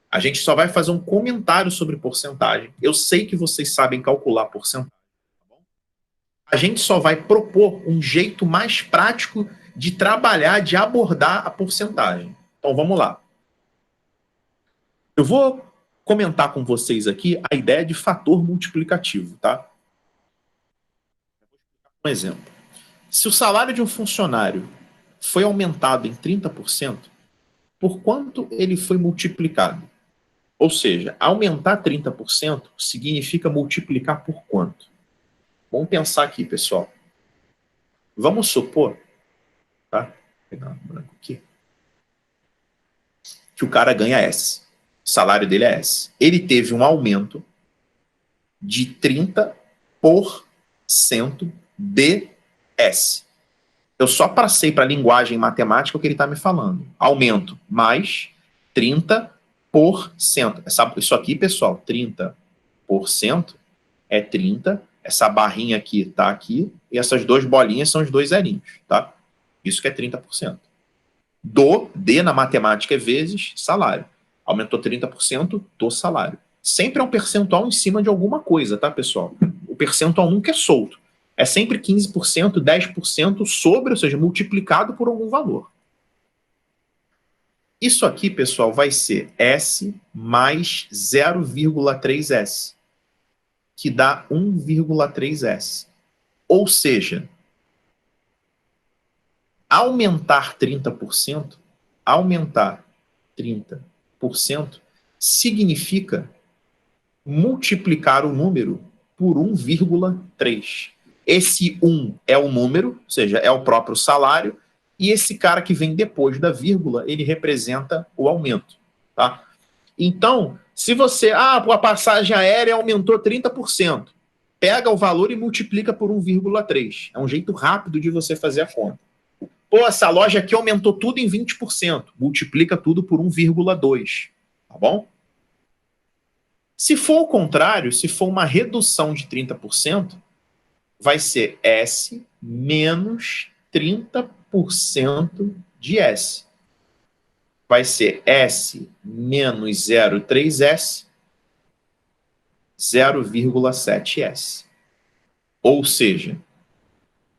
A gente só vai fazer um comentário sobre porcentagem. Eu sei que vocês sabem calcular porcentagem. Tá bom? A gente só vai propor um jeito mais prático de trabalhar, de abordar a porcentagem. Então vamos lá. Eu vou comentar com vocês aqui a ideia de fator multiplicativo, tá? Um exemplo. Se o salário de um funcionário foi aumentado em 30%, por quanto ele foi multiplicado? Ou seja, aumentar 30% significa multiplicar por quanto? Vamos pensar aqui, pessoal. Vamos supor, tá? Vou pegar um branco aqui, que o cara ganha S. O salário dele é S. Ele teve um aumento de 30% de S. Eu só passei para a linguagem matemática o que ele está me falando. Aumento mais 30%. Isso aqui, pessoal, 30% é 30. Essa barrinha aqui está aqui. E essas duas bolinhas são os dois zerinhos, tá? Isso que é 30%. D na matemática é vezes salário. Aumentou 30% do salário. Sempre é um percentual em cima de alguma coisa, tá, pessoal? O percentual nunca é solto. É sempre 15%, 10% sobre, ou seja, multiplicado por algum valor. Isso aqui, pessoal, vai ser S mais 0,3S, que dá 1,3S. Ou seja, aumentar 30% significa multiplicar o número por 1,3. Esse 1 é o número, ou seja, é o próprio salário, e esse cara que vem depois da vírgula, ele representa o aumento, tá? Então, se você, a passagem aérea aumentou 30%, pega o valor e multiplica por 1,3. É um jeito rápido de você fazer a conta. Pô, essa loja aqui aumentou tudo em 20%, multiplica tudo por 1,2, tá bom? Se for o contrário, se for uma redução de 30%, vai ser S menos 30% de S. vai ser S menos 0,3S, 0,7S. Ou seja,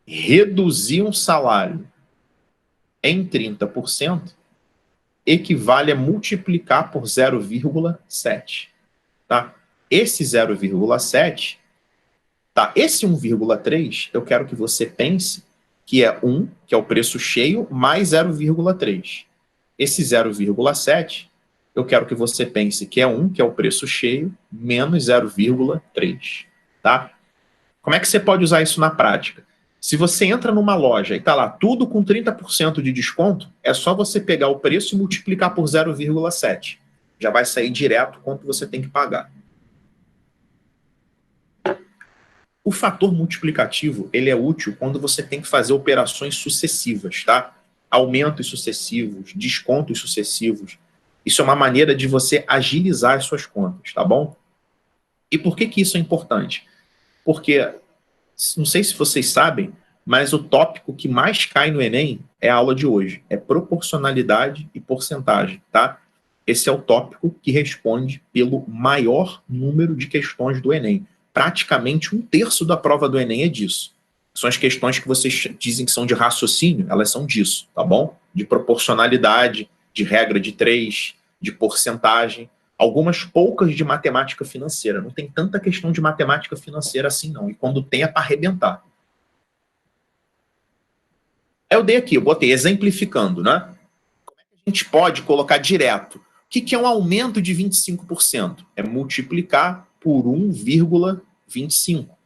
reduzir um salário em 30% equivale a multiplicar por 0,7. Tá? Esse 0,7, tá? Esse 1,3, eu quero que você pense que é 1, que é o preço cheio, mais 0,3. Esse 0,7, eu quero que você pense que é 1, que é o preço cheio, menos 0,3. Tá? Como é que você pode usar isso na prática? Se você entra numa loja e está lá tudo com 30% de desconto, é só você pegar o preço e multiplicar por 0,7. Já vai sair direto quanto você tem que pagar. O fator multiplicativo, ele é útil quando você tem que fazer operações sucessivas, tá? Aumentos sucessivos, descontos sucessivos. Isso é uma maneira de você agilizar as suas contas, tá bom? E por que isso é importante? Porque, não sei se vocês sabem, mas o tópico que mais cai no Enem é a aula de hoje. É proporcionalidade e porcentagem, tá? Esse é o tópico que responde pelo maior número de questões do Enem. Praticamente 1/3 da prova do Enem é disso. São as questões que vocês dizem que são de raciocínio, elas são disso, tá bom? De proporcionalidade, de regra de 3, de porcentagem. Algumas poucas de matemática financeira. Não tem tanta questão de matemática financeira assim, não. E quando tem, é para arrebentar. Eu dei aqui, eu botei exemplificando, né? Como é que a gente pode colocar direto? O que é um aumento de 25%? É multiplicar por 1,25.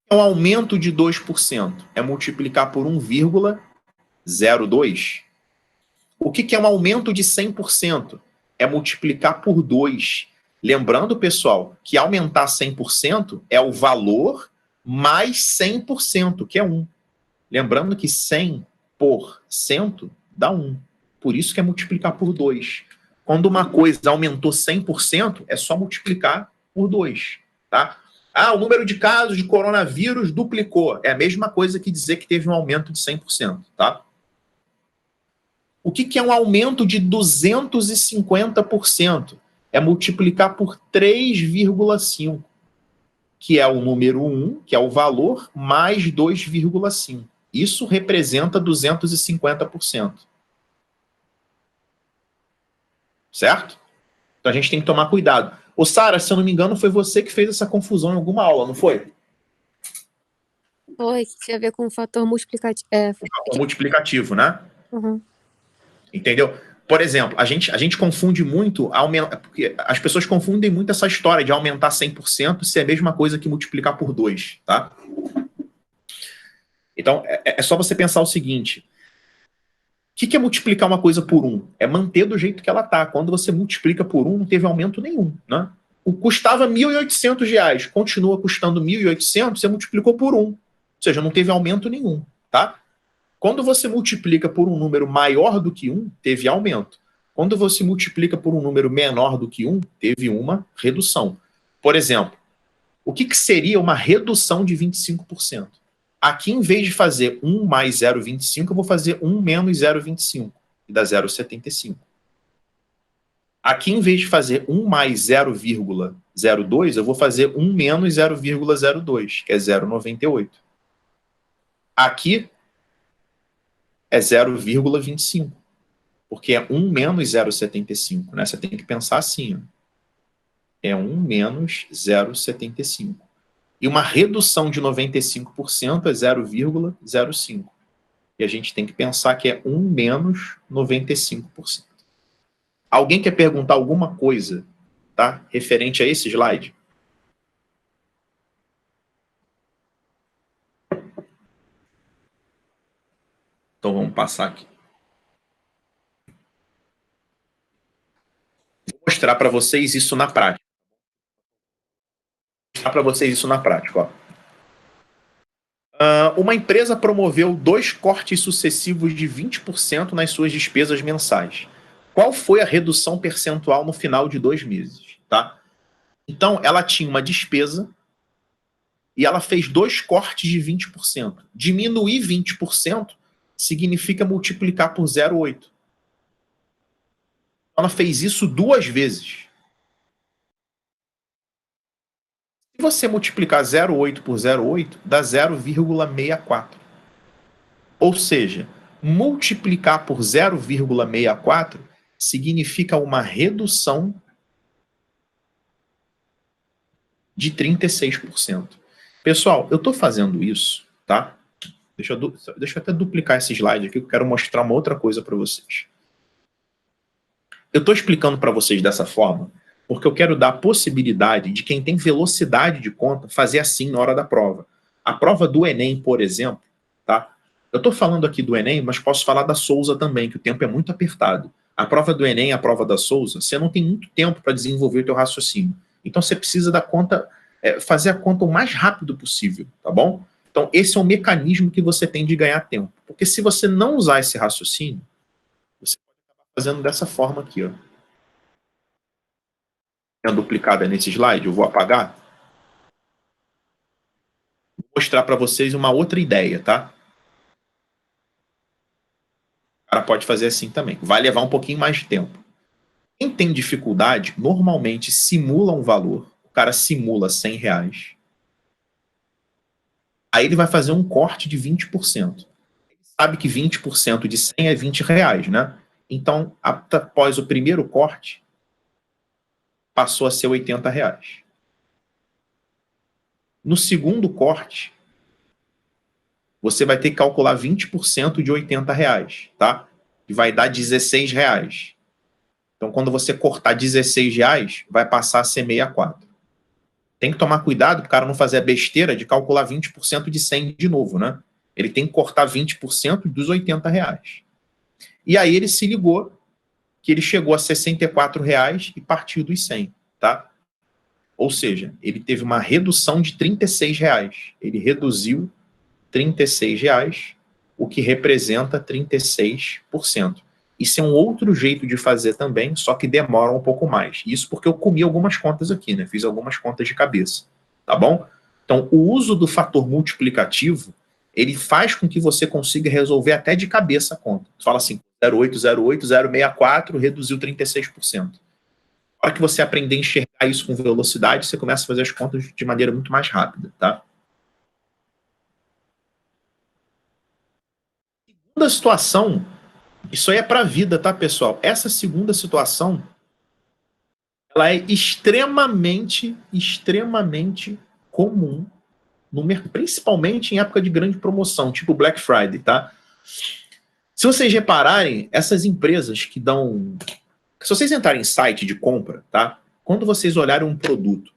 É um aumento de 2%? É multiplicar por 1,02. O que é um aumento de 100%? É multiplicar por 2. Lembrando, pessoal, que aumentar 100% é o valor mais 100%, que é 1. Lembrando que 100% dá 1. Por isso que é multiplicar por 2. Quando uma coisa aumentou 100%, é só multiplicar por 2. Tá? Ah, o número de casos de coronavírus duplicou. É a mesma coisa que dizer que teve um aumento de 100%. Tá? O que é um aumento de 250%? É multiplicar por 3,5, que é o número 1, que é o valor, mais 2,5. Isso representa 250%. Certo? Então a gente tem que tomar cuidado. Ô, Sara, se eu não me engano, foi você que fez essa confusão em alguma aula, não foi? Foi, que tinha a ver com o fator multiplicativo. Fator multiplicativo, né? Uhum. Entendeu? Por exemplo, a gente confunde muito, porque as pessoas confundem muito essa história de aumentar 100% ser a mesma coisa que multiplicar por 2, tá? Então, é só você pensar o seguinte: o que é multiplicar uma coisa por 1? É manter do jeito que ela está. Quando você multiplica por 1, não teve aumento nenhum, né? Custava R$ 1.800, continua custando 1.800, você multiplicou por 1. Ou seja, não teve aumento nenhum, tá? Quando você multiplica por um número maior do que 1, teve aumento. Quando você multiplica por um número menor do que 1, teve uma redução. Por exemplo, o que seria uma redução de 25%? Aqui, em vez de fazer 1 mais 0,25, eu vou fazer 1 menos 0,25, e dá 0,75. Aqui, em vez de fazer 1 mais 0,02, eu vou fazer 1 menos 0,02, que é 0,98. Aqui é 0,25, porque é 1 menos 0,75, né? Você tem que pensar assim, ó. É 1 menos 0,75. E uma redução de 95% é 0,05. E a gente tem que pensar que é 1 menos 95%. Alguém quer perguntar alguma coisa, tá? Referente a esse slide? Então vamos passar aqui. Vou mostrar para vocês isso na prática. Ó. Uma empresa promoveu 2 cortes sucessivos de 20% nas suas despesas mensais. Qual foi a redução percentual no final de 2 meses? Tá? Então, ela tinha uma despesa e ela fez 2 cortes de 20%. Diminuir 20% significa multiplicar por 0,8. Ela fez isso 2 vezes. Se você multiplicar 0,8 por 0,8, dá 0,64. Ou seja, multiplicar por 0,64 significa uma redução de 36%. Pessoal, eu estou fazendo isso, tá? Deixa eu até duplicar esse slide aqui, que eu quero mostrar uma outra coisa para vocês. Eu estou explicando para vocês dessa forma porque eu quero dar a possibilidade de quem tem velocidade de conta fazer assim na hora da prova. A prova do Enem, por exemplo, tá? Eu estou falando aqui do Enem, mas posso falar da Souza também, que o tempo é muito apertado. A prova do Enem e a prova da Souza, você não tem muito tempo para desenvolver o teu raciocínio. Então você precisa da conta, fazer a conta o mais rápido possível, tá bom? Então esse é um mecanismo que você tem de ganhar tempo. Porque se você não usar esse raciocínio, você pode acabar fazendo dessa forma aqui, ó. Tem uma duplicada nesse slide, eu vou apagar. Vou mostrar para vocês uma outra ideia, tá? O cara pode fazer assim também. Vai levar um pouquinho mais de tempo. Quem tem dificuldade, normalmente simula um valor. O cara simula R$100. Aí ele vai fazer um corte de 20%. Ele sabe que 20% de 100 é R$20, né? Então, após o primeiro corte, passou a ser R$80. No segundo corte, você vai ter que calcular 20% de R$80, tá? E vai dar R$16. Então, quando você cortar R$16, vai passar a ser 64. Tem que tomar cuidado para o cara não fazer a besteira de calcular 20% de 100 de novo, né? Ele tem que cortar 20% dos R$80. E aí ele se ligou que ele chegou a R$64 e partiu dos 100, tá? Ou seja, ele teve uma redução de R$36. Ele reduziu R$36, o que representa 36%. Isso é um outro jeito de fazer também, só que demora um pouco mais. Isso porque eu comi algumas contas aqui, né? Fiz algumas contas de cabeça, tá bom? Então, o uso do fator multiplicativo, ele faz com que você consiga resolver até de cabeça a conta. Você fala assim, 0,808, 0,64, reduziu 36%. Na hora que você aprender a enxergar isso com velocidade, você começa a fazer as contas de maneira muito mais rápida, tá? Segunda situação, isso aí é para a vida, tá, pessoal? Essa segunda situação, ela é extremamente comum, principalmente em época de grande promoção, tipo Black Friday, tá? Se vocês repararem, essas empresas que dão... Se vocês entrarem em site de compra, tá? Quando vocês olharem um produto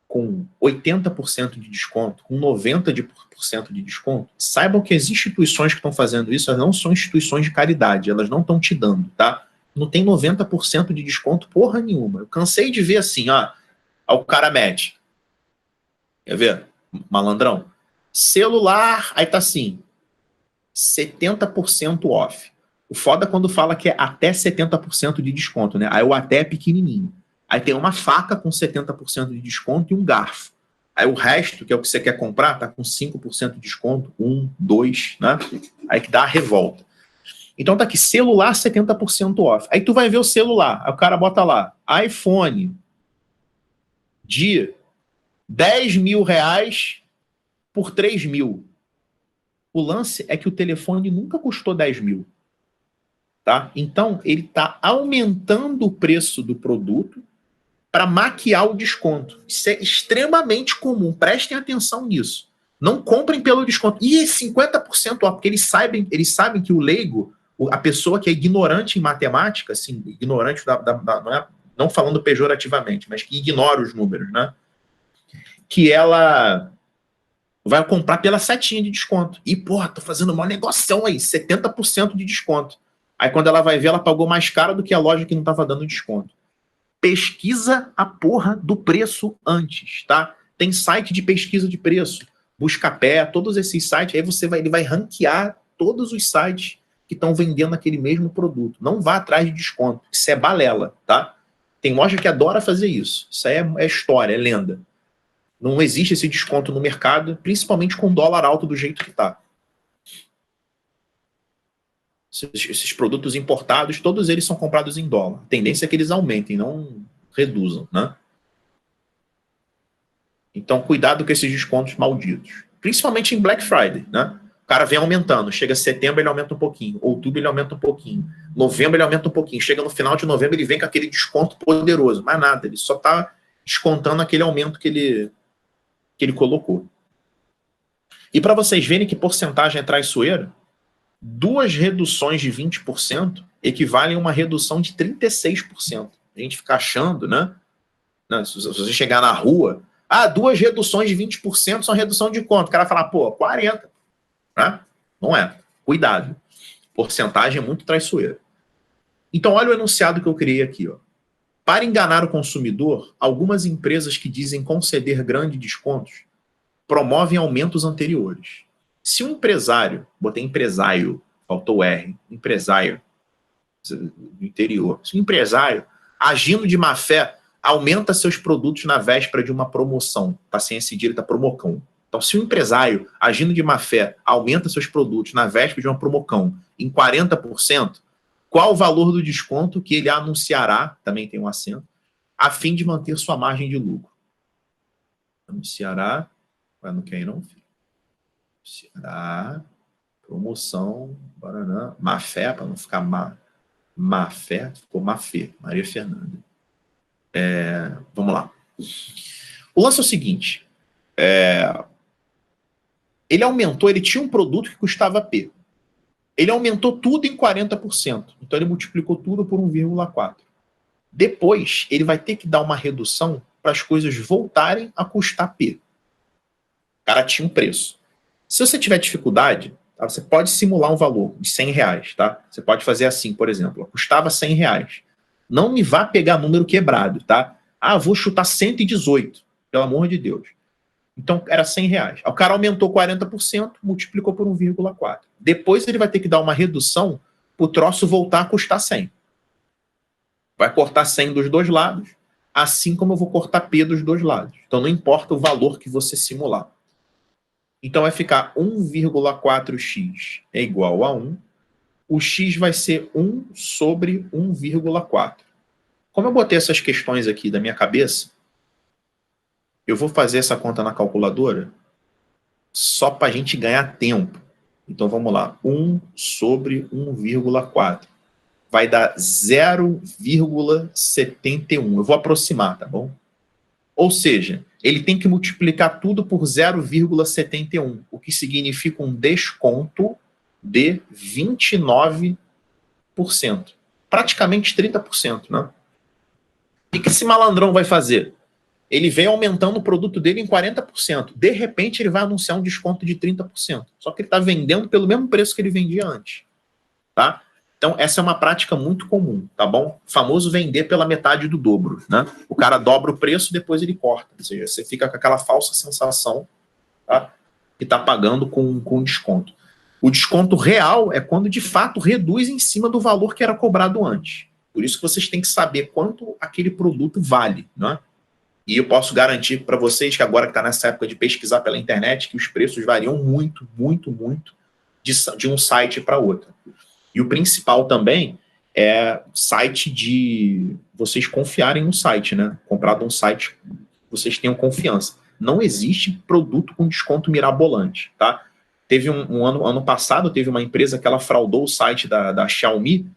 com 80% de desconto, com 90% de desconto, saibam que as instituições que estão fazendo isso, elas não são instituições de caridade, elas não estão te dando, tá? Não tem 90% de desconto porra nenhuma. Eu cansei de ver assim, ó, o cara mete. Quer ver? Malandrão. Celular, aí tá assim, 70% off. O foda é quando fala que é até 70% de desconto, né? Aí o até é pequenininho. Aí tem uma faca com 70% de desconto e um garfo. Aí o resto, que é o que você quer comprar, tá com 5% de desconto, 1, 2, né? Aí que dá a revolta. Então tá aqui, celular 70% off. Aí tu vai ver o celular, aí o cara bota lá, iPhone de R$10.000 por 3.000. O lance é que o telefone nunca custou 10 mil. Tá? Então, ele está aumentando o preço do produto para maquiar o desconto. Isso é extremamente comum. Prestem atenção nisso. Não comprem pelo desconto. E 50% off, porque eles sabem que o leigo, a pessoa que é ignorante em matemática, assim, ignorante não falando pejorativamente, mas que ignora os números, né? Que ela vai comprar pela setinha de desconto. E, porra, tô fazendo uma negoção aí, 70% de desconto. Aí quando ela vai ver, ela pagou mais caro do que a loja que não estava dando desconto. Pesquisa a porra do preço antes, tá? Tem site de pesquisa de preço, Buscapé, todos esses sites, aí ele vai ranquear todos os sites que estão vendendo aquele mesmo produto. Não vá atrás de desconto, isso é balela, tá? Tem loja que adora fazer isso. Isso aí é história, é lenda. Não existe esse desconto no mercado, principalmente com dólar alto do jeito que tá. Esses produtos importados, todos eles são comprados em dólar. A tendência é que eles aumentem, não reduzam, né? Então, cuidado com esses descontos malditos. Principalmente em Black Friday, né? O cara vem aumentando. Chega setembro, ele aumenta um pouquinho. Outubro, ele aumenta um pouquinho. Novembro, ele aumenta um pouquinho. Chega no final de novembro, ele vem com aquele desconto poderoso. Mais nada, ele só está descontando aquele aumento que ele colocou. E para vocês verem que porcentagem é traiçoeira, 2 reduções de 20% equivalem a uma redução de 36%. A gente fica achando, né? Se você chegar na rua, 2 reduções de 20% são redução de quanto? O cara fala, 40%. Né? Não é. Cuidado. Porcentagem é muito traiçoeira. Então, olha o enunciado que eu criei aqui. Ó. Para enganar o consumidor, algumas empresas que dizem conceder grandes descontos promovem aumentos anteriores. Se um empresário, botei empresário, faltou o R, empresário do interior, se um empresário, agindo de má fé, aumenta seus produtos na véspera de uma promoção, tá sem esse dia, ele tá promocão. Então, se o empresário, agindo de má fé, aumenta seus produtos na véspera de uma promocão em 40%, qual o valor do desconto que ele anunciará, também tem um acento, a fim de manter sua margem de lucro? Anunciará, não quer ir não, filho? Anunciará, promoção, Baranã, má fé, para não ficar má fé, ficou má fé, Maria Fernanda. Vamos lá. O lance é o seguinte, ele aumentou, ele tinha um produto que custava P. Ele aumentou tudo em 40%. Então, ele multiplicou tudo por 1,4. Depois, ele vai ter que dar uma redução para as coisas voltarem a custar P. O cara tinha um preço. Se você tiver dificuldade, tá, você pode simular um valor de R$100. Tá? Você pode fazer assim, por exemplo. Custava R$100. Não me vá pegar número quebrado. Tá? Vou chutar 118. Pelo amor de Deus. Então, era R$100. O cara aumentou 40%, multiplicou por 1,4. Depois, ele vai ter que dar uma redução para o troço voltar a custar 100. Vai cortar 100 dos dois lados, assim como eu vou cortar P dos dois lados. Então, não importa o valor que você simular. Então, vai ficar 1,4x é igual a 1. O x vai ser 1 sobre 1,4. Como eu botei essas questões aqui da minha cabeça, eu vou fazer essa conta na calculadora só para a gente ganhar tempo. Então, vamos lá. 1 sobre 1,4. Vai dar 0,71. Eu vou aproximar, tá bom? Ou seja, ele tem que multiplicar tudo por 0,71, o que significa um desconto de 29%. Praticamente 30%, né? O que esse malandrão vai fazer? Ele vem aumentando o produto dele em 40%. De repente, ele vai anunciar um desconto de 30%. Só que ele está vendendo pelo mesmo preço que ele vendia antes. Tá? Então, essa é uma prática muito comum, tá bom? O famoso vender pela metade do dobro. Né? O cara dobra o preço, depois ele corta. Ou seja, você fica com aquela falsa sensação, tá? Que está pagando com desconto. O desconto real é quando, de fato, reduz em cima do valor que era cobrado antes. Por isso que vocês têm que saber quanto aquele produto vale, né? E eu posso garantir para vocês que agora que está nessa época de pesquisar pela internet, que os preços variam muito, muito, muito de um site para outro. E o principal também é site de vocês confiarem no site, né? Comprar de um site que vocês tenham confiança. Não existe produto com desconto mirabolante, tá? Teve ano passado, teve uma empresa que ela fraudou o site da Xiaomi,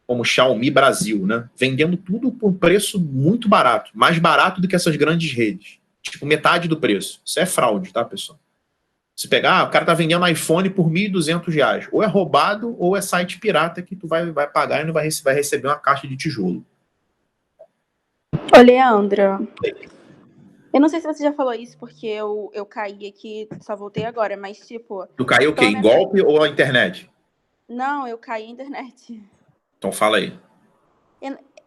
como Xiaomi Brasil, né? Vendendo tudo por preço muito barato, mais barato do que essas grandes redes. Tipo, metade do preço. Isso é fraude, tá, pessoal? Se pegar, o cara tá vendendo iPhone por R$1.200. Ou é roubado, ou é site pirata que tu vai pagar e não vai receber uma caixa de tijolo. Ô, Leandro, eu não sei se você já falou isso, porque eu caí aqui, só voltei agora, mas tipo... Tu caiu o quê? Em golpe ou a internet? Não, eu caí na internet. Então fala aí.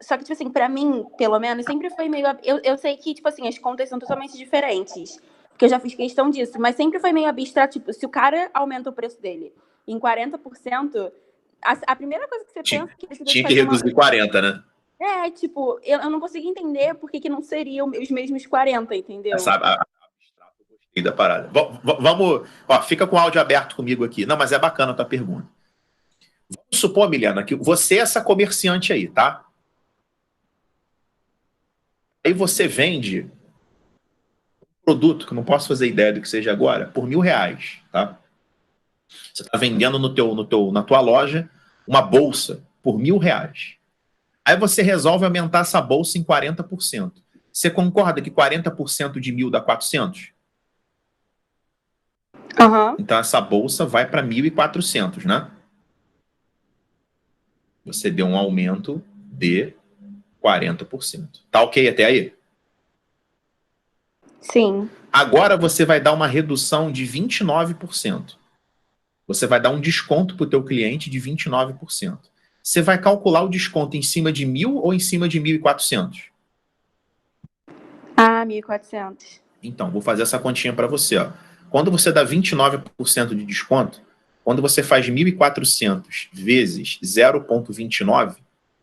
Só que, tipo assim, pra mim, pelo menos, sempre foi meio... Eu sei que, tipo assim, as contas são totalmente diferentes, porque eu já fiz questão disso, mas sempre foi meio abstrato, tipo, se o cara aumenta o preço dele em 40%, a primeira coisa que você pensa... Tinha que reduzir 40%, né? Tipo, eu não consigo entender por que não seriam os mesmos 40, entendeu? Abstrato, eu gostei da parada. Vamos... Ó, fica com o áudio aberto comigo aqui. Não, mas é bacana a tua pergunta. Vamos supor, Milena, que você é essa comerciante aí, tá? Aí você vende um produto, que eu não posso fazer ideia do que seja agora, por R$1.000, tá? Você está vendendo na tua loja uma bolsa por R$1.000. Aí você resolve aumentar essa bolsa em 40%. Você concorda que 40% de 1.000 dá 400? Aham. Então essa bolsa vai para 1.400, né? Você deu um aumento de 40%. Tá ok até aí? Sim. Agora você vai dar uma redução de 29%. Você vai dar um desconto para o teu cliente de 29%. Você vai calcular o desconto em cima de 1.000 ou em cima de 1.400? Ah, 1.400. Então, vou fazer essa continha para você. Ó. Quando você dá 29% de desconto, quando você faz 1.400 vezes 0,29,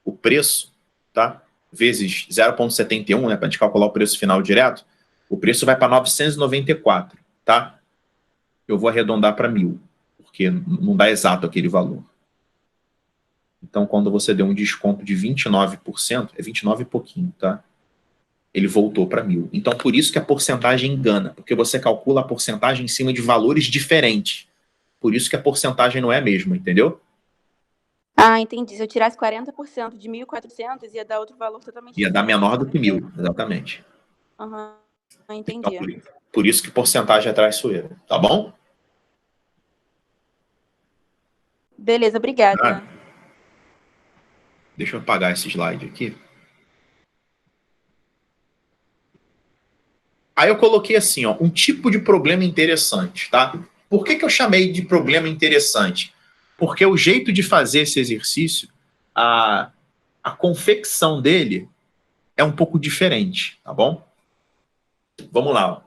o preço, tá? Vezes 0,71, né, para a gente calcular o preço final direto, o preço vai para 994, tá? Eu vou arredondar para 1.000, porque não dá exato aquele valor. Então, quando você deu um desconto de 29%, é 29 e pouquinho, tá? Ele voltou para 1.000. Então, por isso que a porcentagem engana, porque você calcula a porcentagem em cima de valores diferentes. Por isso que a porcentagem não é a mesma, entendeu? Ah, entendi. Se eu tirasse 40% de 1.400, ia dar outro valor totalmente Ia dar diferente. menor do que 1.000, exatamente. Aham, Então, entendi. por isso que porcentagem é traiçoeira, tá bom? Beleza, obrigada. Deixa eu apagar esse slide aqui. Aí eu coloquei assim, ó, um tipo de problema interessante, tá? Por que eu chamei de problema interessante? Porque o jeito de fazer esse exercício, a confecção dele é um pouco diferente, tá bom? Vamos lá. Ó.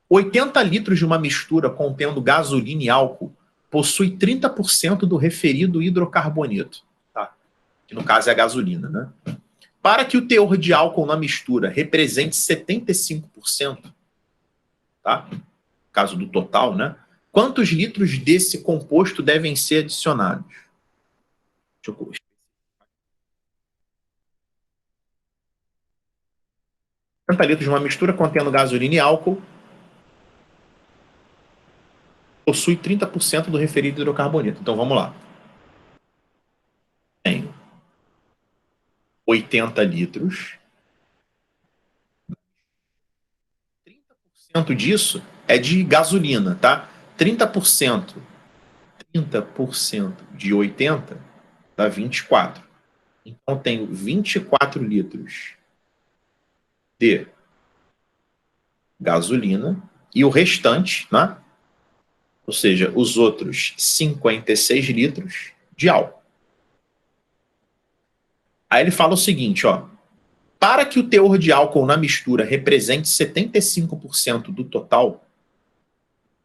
80 litros de uma mistura contendo gasolina e álcool possui 30% do referido hidrocarboneto, tá? Que no caso é a gasolina, né? Para que o teor de álcool na mistura represente 75%, tá? No caso do total, né? Quantos litros desse composto devem ser adicionados? Deixa eu... 80 litros de uma mistura contendo gasolina e álcool possui 30% do referido hidrocarboneto. Então vamos lá. Tenho 80 litros. 30% disso é de gasolina, tá? 30% de 80 dá 24. Então tenho 24 litros de gasolina e o restante, né? Ou seja, os outros 56 litros de álcool. Aí ele fala o seguinte, ó. Para que o teor de álcool na mistura represente 75% do total,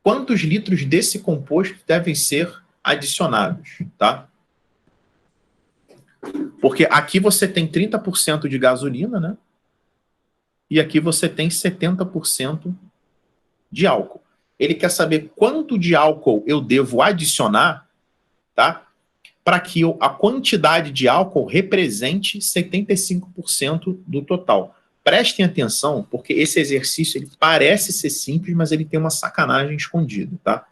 quantos litros desse composto devem ser adicionados, tá? Porque aqui você tem 30% de gasolina, né? E aqui você tem 70% de álcool. Ele quer saber quanto de álcool eu devo adicionar, tá? Para que a quantidade de álcool represente 75% do total. Prestem atenção, porque esse exercício ele parece ser simples, mas ele tem uma sacanagem escondida, tá?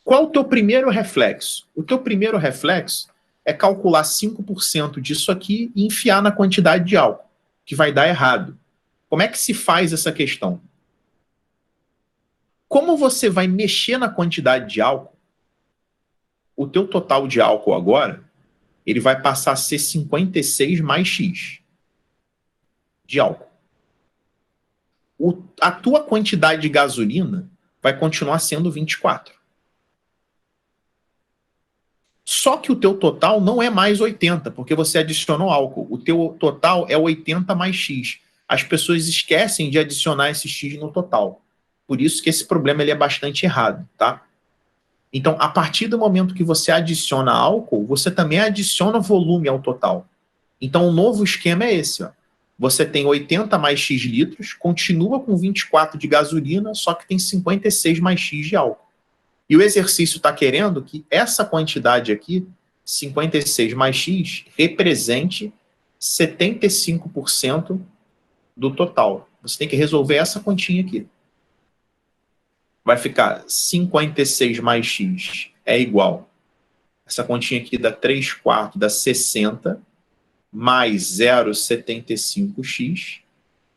Qual o teu primeiro reflexo? O teu primeiro reflexo é calcular 5% disso aqui e enfiar na quantidade de álcool, que vai dar errado. Como é que se faz essa questão? Como você vai mexer na quantidade de álcool, o teu total de álcool agora, ele vai passar a ser 56 mais X de álcool. A tua quantidade de gasolina vai continuar sendo 24. Só que o teu total não é mais 80, porque você adicionou álcool. O teu total é 80 mais X. As pessoas esquecem de adicionar esse X no total. Por isso que esse problema ele é bastante errado, tá? Então, a partir do momento que você adiciona álcool, você também adiciona volume ao total. Então, o novo esquema é esse, ó. Você tem 80 mais X litros, continua com 24 de gasolina, só que tem 56 mais X de álcool. E o exercício está querendo que essa quantidade aqui 56 mais X represente 75% do total. Você tem que resolver essa continha aqui. Vai ficar 56 mais X é igual. Essa continha aqui dá 3 quartos, dá 60, mais 0,75x,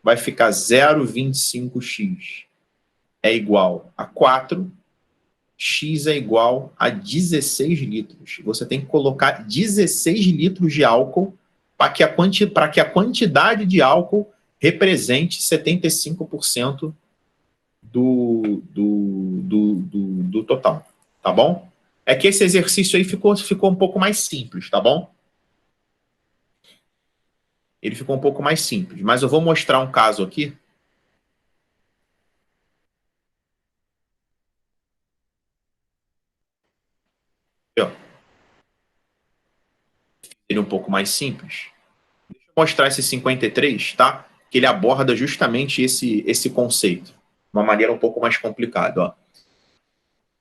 vai ficar 0,25x é igual a 4, x é igual a 16 litros. Você tem que colocar 16 litros de álcool para que a quantidade de álcool represente 75% do total, tá bom? É que esse exercício aí ficou um pouco mais simples, tá bom? Ele ficou um pouco mais simples, mas eu vou mostrar um caso aqui. Ele um pouco mais simples. Deixa eu mostrar esse 53, tá? Que ele aborda justamente esse conceito, de uma maneira um pouco mais complicada, ó.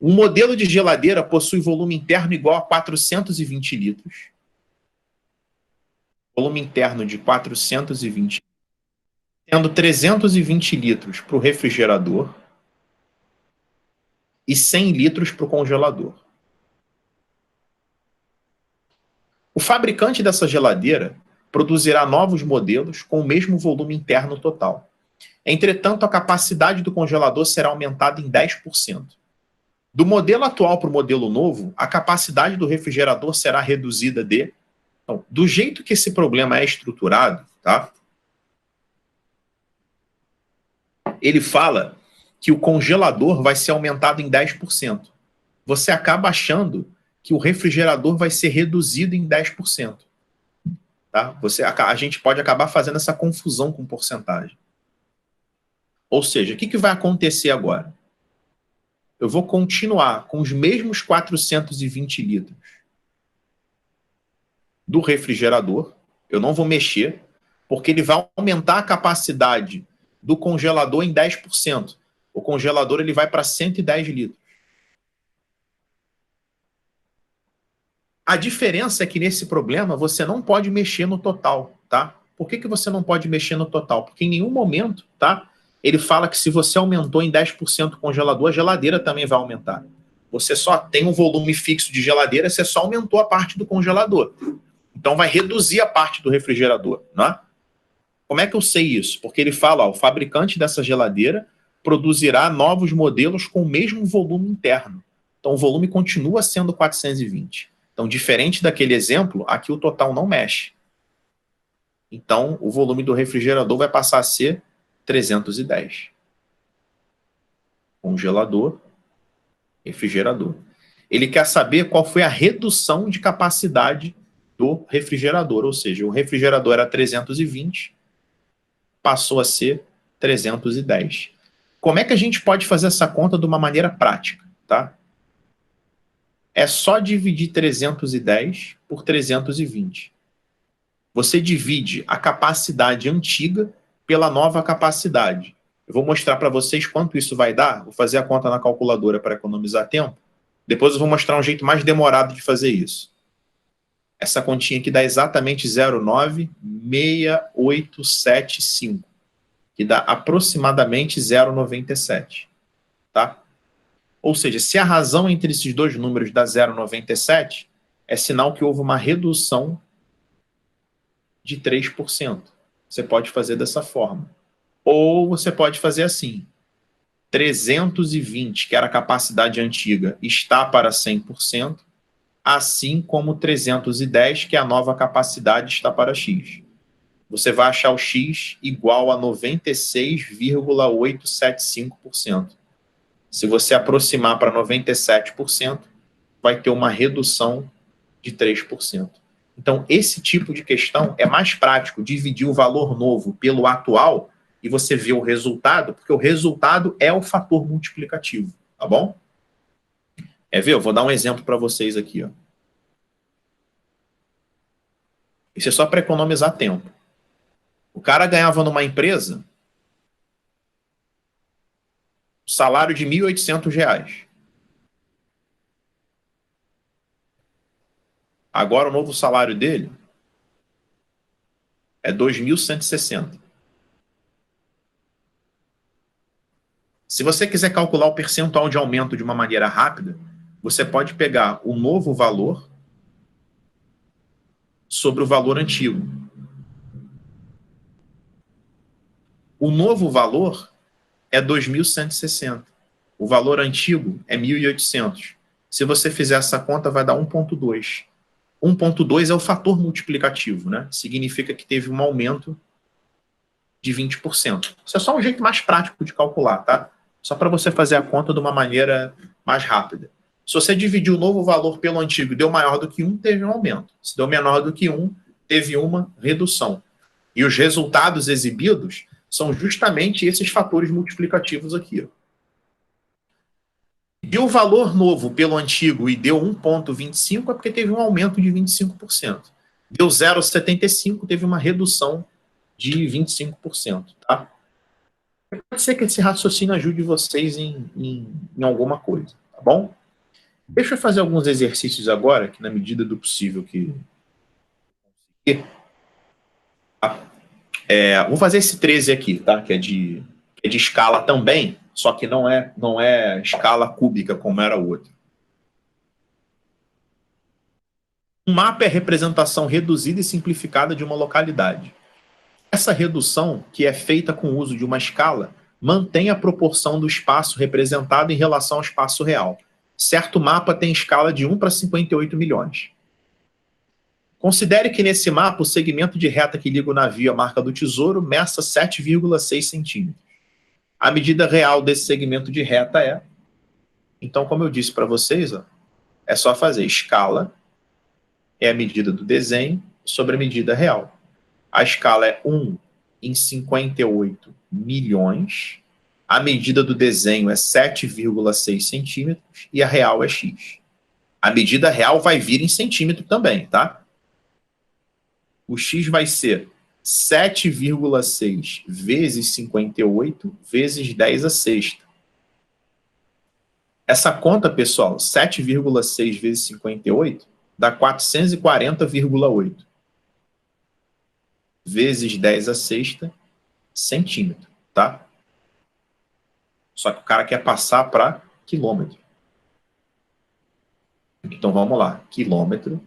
Um modelo de geladeira possui volume interno igual a 420 litros. Volume interno de 420, tendo 320 litros para o refrigerador e 100 litros para o congelador. O fabricante dessa geladeira produzirá novos modelos com o mesmo volume interno total. Entretanto, a capacidade do congelador será aumentada em 10%. Do modelo atual para o modelo novo, a capacidade do refrigerador será reduzida de... Então, do jeito que esse problema é estruturado, tá? Ele fala que o congelador vai ser aumentado em 10%. Você acaba achando que o refrigerador vai ser reduzido em 10%. Tá? A gente pode acabar fazendo essa confusão com porcentagem. Ou seja, o que vai acontecer agora? Eu vou continuar com os mesmos 420 litros do refrigerador, eu não vou mexer, porque ele vai aumentar a capacidade do congelador em 10%. O congelador ele vai para 110 litros. A diferença é que nesse problema você não pode mexer no total, tá? Por que você não pode mexer no total? Porque em nenhum momento, tá? Ele fala que se você aumentou em 10% o congelador, a geladeira também vai aumentar. Você só tem um volume fixo de geladeira, você só aumentou a parte do congelador. Então vai reduzir a parte do refrigerador, né? Como é que eu sei isso? Porque ele fala, ó, o fabricante dessa geladeira produzirá novos modelos com o mesmo volume interno. Então o volume continua sendo 420. Então, diferente daquele exemplo, aqui o total não mexe. Então, o volume do refrigerador vai passar a ser 310. Congelador, refrigerador. Ele quer saber qual foi a redução de capacidade do refrigerador, ou seja, o refrigerador era 320, passou a ser 310. Como é que a gente pode fazer essa conta de uma maneira prática, tá? É só dividir 310 por 320. Você divide a capacidade antiga pela nova capacidade. Eu vou mostrar para vocês quanto isso vai dar. Vou fazer a conta na calculadora para economizar tempo. Depois eu vou mostrar um jeito mais demorado de fazer isso. Essa continha aqui dá exatamente 0,96875, que dá aproximadamente 0,97. Tá? Ou seja, se a razão entre esses dois números dá 0,97, é sinal que houve uma redução de 3%. Você pode fazer dessa forma. Ou você pode fazer assim. 320, que era a capacidade antiga, está para 100%, assim como 310, que é a nova capacidade, está para X. Você vai achar o X igual a 96,875%. Se você aproximar para 97%, vai ter uma redução de 3%. Então, esse tipo de questão é mais prático, dividir o valor novo pelo atual e você vê o resultado, porque o resultado é o fator multiplicativo, tá bom? Quer ver? Eu vou dar um exemplo para vocês aqui, ó. Isso é só para economizar tempo. O cara ganhava numa empresa salário de R$ 1.800. Agora o novo salário dele é 2.160. Se você quiser calcular o percentual de aumento de uma maneira rápida, você pode pegar o novo valor sobre o valor antigo. O novo valor é 2.160. O valor antigo é 1.800. Se você fizer essa conta, vai dar 1,2. 1,2 é o fator multiplicativo, né? Significa que teve um aumento de 20%. Isso é só um jeito mais prático de calcular, tá? Só para você fazer a conta de uma maneira mais rápida. Se você dividir o novo valor pelo antigo e deu maior do que 1, teve um aumento. Se deu menor do que 1, teve uma redução. E os resultados exibidos são justamente esses fatores multiplicativos aqui. Ó. E o valor novo pelo antigo e deu 1,25 é porque teve um aumento de 25%. Deu 0,75, teve uma redução de 25%. Tá? Pode ser que esse raciocínio ajude vocês em alguma coisa, tá bom? Deixa eu fazer alguns exercícios agora, que na medida do possível que... vou fazer esse 13 aqui, tá? Que é de escala também, só que não é escala cúbica como era o outro. Um mapa é a representação reduzida e simplificada de uma localidade. Essa redução, que é feita com o uso de uma escala, mantém a proporção do espaço representado em relação ao espaço real. Certo mapa tem escala de 1 para 58 milhões. Considere que nesse mapa o segmento de reta que liga o navio à marca do Tesouro meça 7,6 centímetros. A medida real desse segmento de reta é... Então, como eu disse para vocês, ó, é só fazer escala, é a medida do desenho, sobre a medida real. A escala é 1 em 58 milhões, a medida do desenho é 7,6 centímetros e a real é x. A medida real vai vir em centímetro também, tá? O x vai ser 7,6 vezes 58 vezes 10 a sexta. Essa conta, pessoal, 7,6 vezes 58 dá 440,8 vezes 10 a sexta centímetro, tá? Só que o cara quer passar para quilômetro. Então vamos lá. Quilômetro,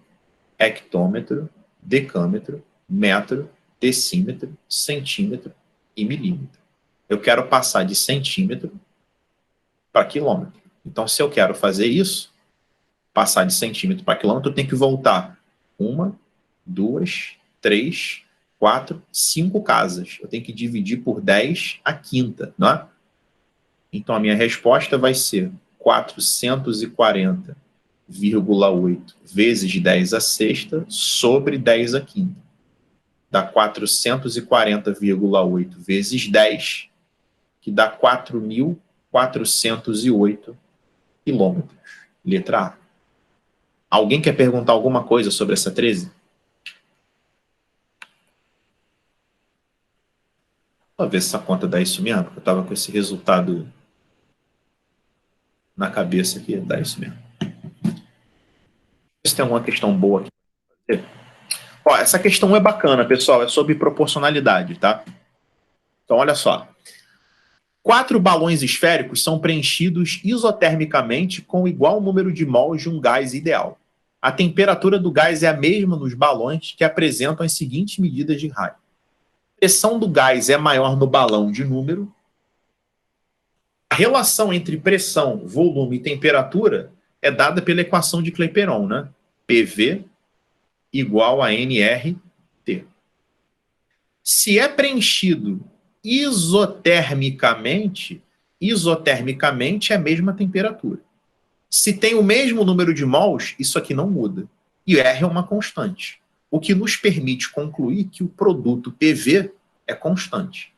hectômetro, decâmetro, metro, decímetro, centímetro e milímetro. Eu quero passar de centímetro para quilômetro. Então, se eu quero fazer isso, passar de centímetro para quilômetro, eu tenho que voltar 1, 2, 3, 4, 5 casas. Eu tenho que dividir por 10 a quinta, não é? Então, a minha resposta vai ser 440,8 vezes 10 a sexta sobre 10 a quinta. Dá 440,8 vezes 10, que dá 4.408 quilômetros. Letra A. Alguém quer perguntar alguma coisa sobre essa 13? Vou ver se essa conta dá isso mesmo, porque eu estava com esse resultado na cabeça aqui, dá isso mesmo. Se tem alguma questão boa aqui. Ó, essa questão é bacana, pessoal, é sobre proporcionalidade, tá? Então, olha só. 4 balões esféricos são preenchidos isotermicamente com igual número de mols de um gás ideal. A temperatura do gás é a mesma nos balões que apresentam as seguintes medidas de raio. A pressão do gás é maior no balão de número. A relação entre pressão, volume e temperatura é dada pela equação de Clapeyron, né? PV igual a nRT. Se é preenchido isotermicamente é a mesma temperatura. Se tem o mesmo número de mols, isso aqui não muda. E R é uma constante, o que nos permite concluir que o produto PV é constante.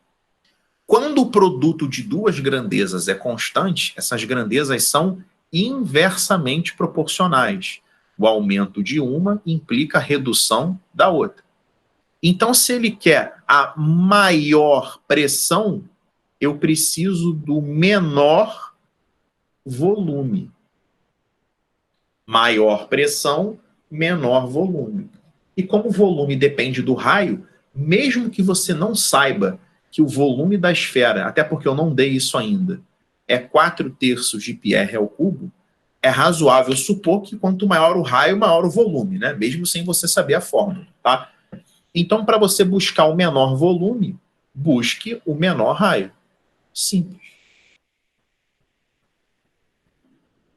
Quando o produto de duas grandezas é constante, essas grandezas são inversamente proporcionais. O aumento de uma implica a redução da outra. Então, se ele quer a maior pressão, eu preciso do menor volume. Maior pressão, menor volume. E como o volume depende do raio, mesmo que você não saiba que o volume da esfera, até porque eu não dei isso ainda, é 4/3 de Pierre ao cubo, é razoável supor que quanto maior o raio, maior o volume, né? Mesmo sem você saber a fórmula, tá? Então, para você buscar o menor volume, busque o menor raio. Simples.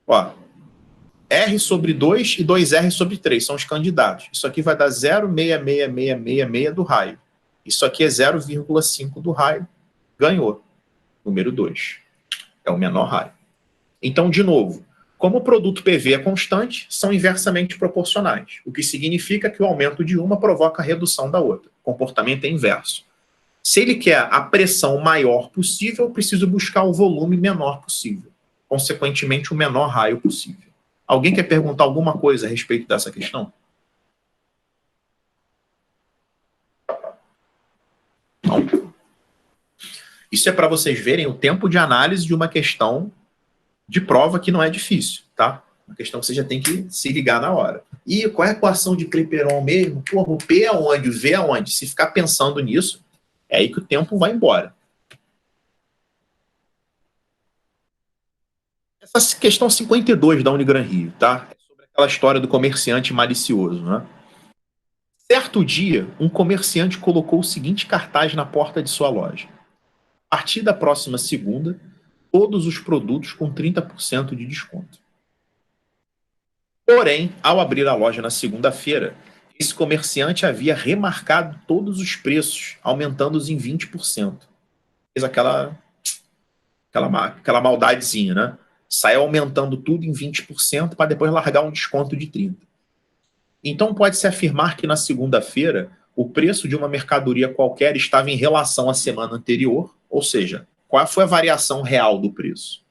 Ó, R sobre 2 e 2R sobre 3 são os candidatos. Isso aqui vai dar 0,66666 do raio. Isso aqui é 0,5 do raio. Ganhou. Número 2. É o menor raio. Então, de novo, como o produto PV é constante, são inversamente proporcionais, o que significa que o aumento de uma provoca a redução da outra. O comportamento é inverso. Se ele quer a pressão maior possível, eu preciso buscar o volume menor possível. Consequentemente, o menor raio possível. Alguém quer perguntar alguma coisa a respeito dessa questão? Não. Isso é para vocês verem o tempo de análise de uma questão de prova que não é difícil, tá? Uma questão que você já tem que se ligar na hora. E qual é a equação de Clapeyron mesmo? Porra, o P aonde? O V aonde? Se ficar pensando nisso, é aí que o tempo vai embora. Essa questão 52 da Unigran Rio, tá? É sobre aquela história do comerciante malicioso, né? Certo dia, um comerciante colocou o seguinte cartaz na porta de sua loja: a partir da próxima segunda, todos os produtos com 30% de desconto. Porém, ao abrir a loja na segunda-feira, esse comerciante havia remarcado todos os preços, aumentando-os em 20%. Fez aquela maldadezinha, né? Saiu aumentando tudo em 20% para depois largar um desconto de 30%. Então, pode-se afirmar que na segunda-feira, o preço de uma mercadoria qualquer estava em relação à semana anterior, ou seja, qual foi a variação real do preço?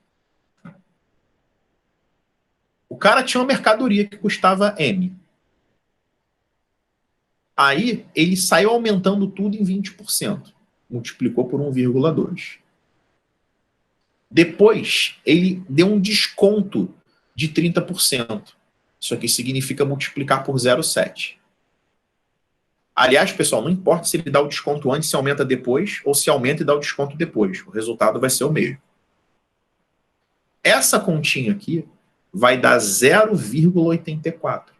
O cara tinha uma mercadoria que custava M. Aí, ele saiu aumentando tudo em 20%. Multiplicou por 1,2. Depois, ele deu um desconto de 30%. Isso aqui significa multiplicar por 0,7. Aliás, pessoal, não importa se ele dá o desconto antes, se aumenta depois, ou se aumenta e dá o desconto depois. O resultado vai ser o mesmo. Essa continha aqui vai dar 0,84.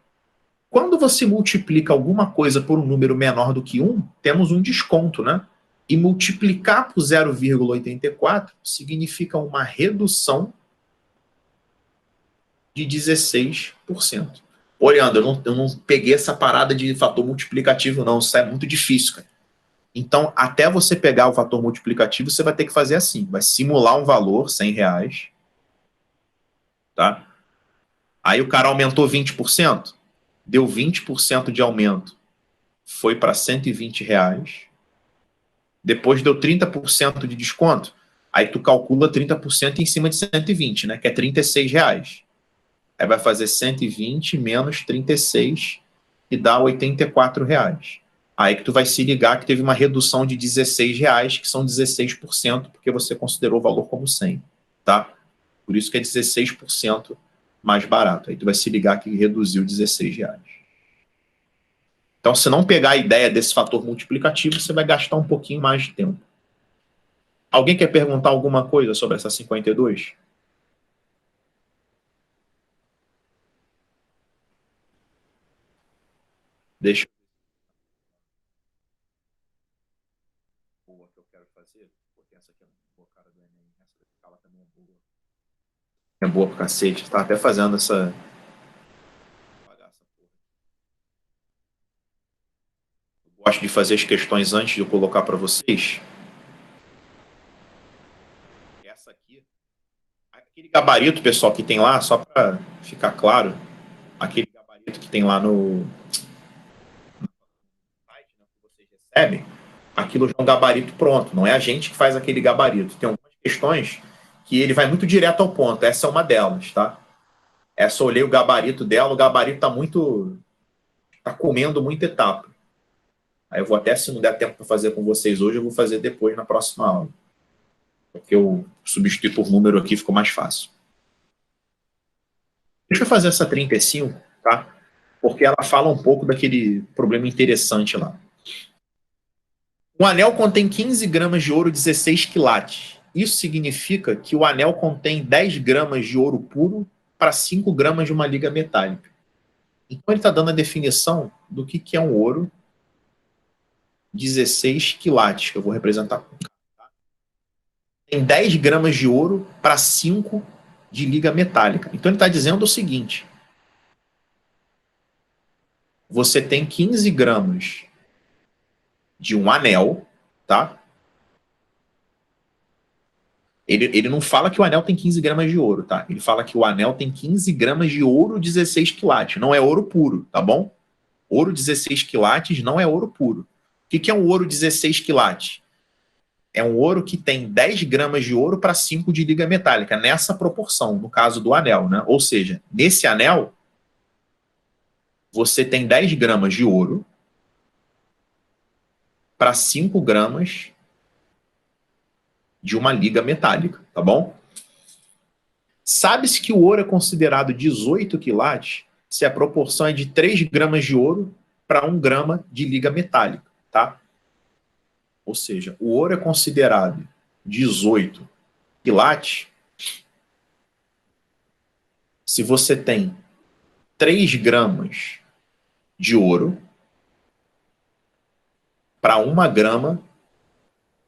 Quando você multiplica alguma coisa por um número menor do que 1, temos um desconto, né? E multiplicar por 0,84 significa uma redução de 16%. Olhando, eu não peguei essa parada de fator multiplicativo, não. Isso é muito difícil, cara. Então, até você pegar o fator multiplicativo, você vai ter que fazer assim. Vai simular um valor, R$100, tá? Aí o cara aumentou 20%, deu 20% de aumento, foi para R$120. Depois deu 30% de desconto, aí tu calcula 30% em cima de 120, né? Que é R$36. Aí vai fazer 120 menos 36 e dá R$84. Aí que tu vai se ligar que teve uma redução de R$16, que são 16%, porque você considerou o valor como 100, tá? Por isso que é 16% mais barato. Aí tu vai se ligar que reduziu R$16. Então, se não pegar a ideia desse fator multiplicativo, você vai gastar um pouquinho mais de tempo. Alguém quer perguntar alguma coisa sobre essa 52? Deixa boa que eu quero fazer, porque essa aqui é boa cara do Enem, essa daqui ela também é boa. É boa pro cacete, tá até fazendo essa bagaça, porra. Eu gosto de fazer as questões antes de eu colocar para vocês. Essa aqui, aquele gabarito, pessoal, que tem lá, só para ficar claro, aquele gabarito que tem lá no site, né, que vocês recebem, aquilo já é um gabarito pronto, não é a gente que faz aquele gabarito. Tem algumas questões que ele vai muito direto ao ponto, essa é uma delas, tá? Essa eu olhei o gabarito dela, o gabarito tá comendo muita etapa. Aí eu vou até, se não der tempo para fazer com vocês hoje, eu vou fazer depois na próxima aula. Porque eu substituir por número aqui ficou mais fácil. Deixa eu fazer essa 35, tá? porque ela fala um pouco daquele problema interessante lá. Um anel contém 15 gramas de ouro, 16 quilates. Isso significa que o anel contém 10 gramas de ouro puro para 5 gramas de uma liga metálica. Então ele está dando a definição do que é um ouro 16 quilates, que eu vou representar com K. Tem 10 gramas de ouro para 5 de liga metálica. Então ele está dizendo o seguinte: você tem 15 gramas de um anel, tá? Ele não fala que o anel tem 15 gramas de ouro, tá? Ele fala que o anel tem 15 gramas de ouro 16 quilates. Não é ouro puro, tá bom? Ouro 16 quilates não é ouro puro. O que é um ouro 16 quilates? É um ouro que tem 10 gramas de ouro para 5 de liga metálica, nessa proporção, no caso do anel, né? Ou seja, nesse anel, você tem 10 gramas de ouro para 5 gramas de uma liga metálica, tá bom? Sabe-se que o ouro é considerado 18 quilates se a proporção é de 3 gramas de ouro para 1 grama de liga metálica, tá? Ou seja, o ouro é considerado 18 quilates se você tem 3 gramas de ouro para 1 grama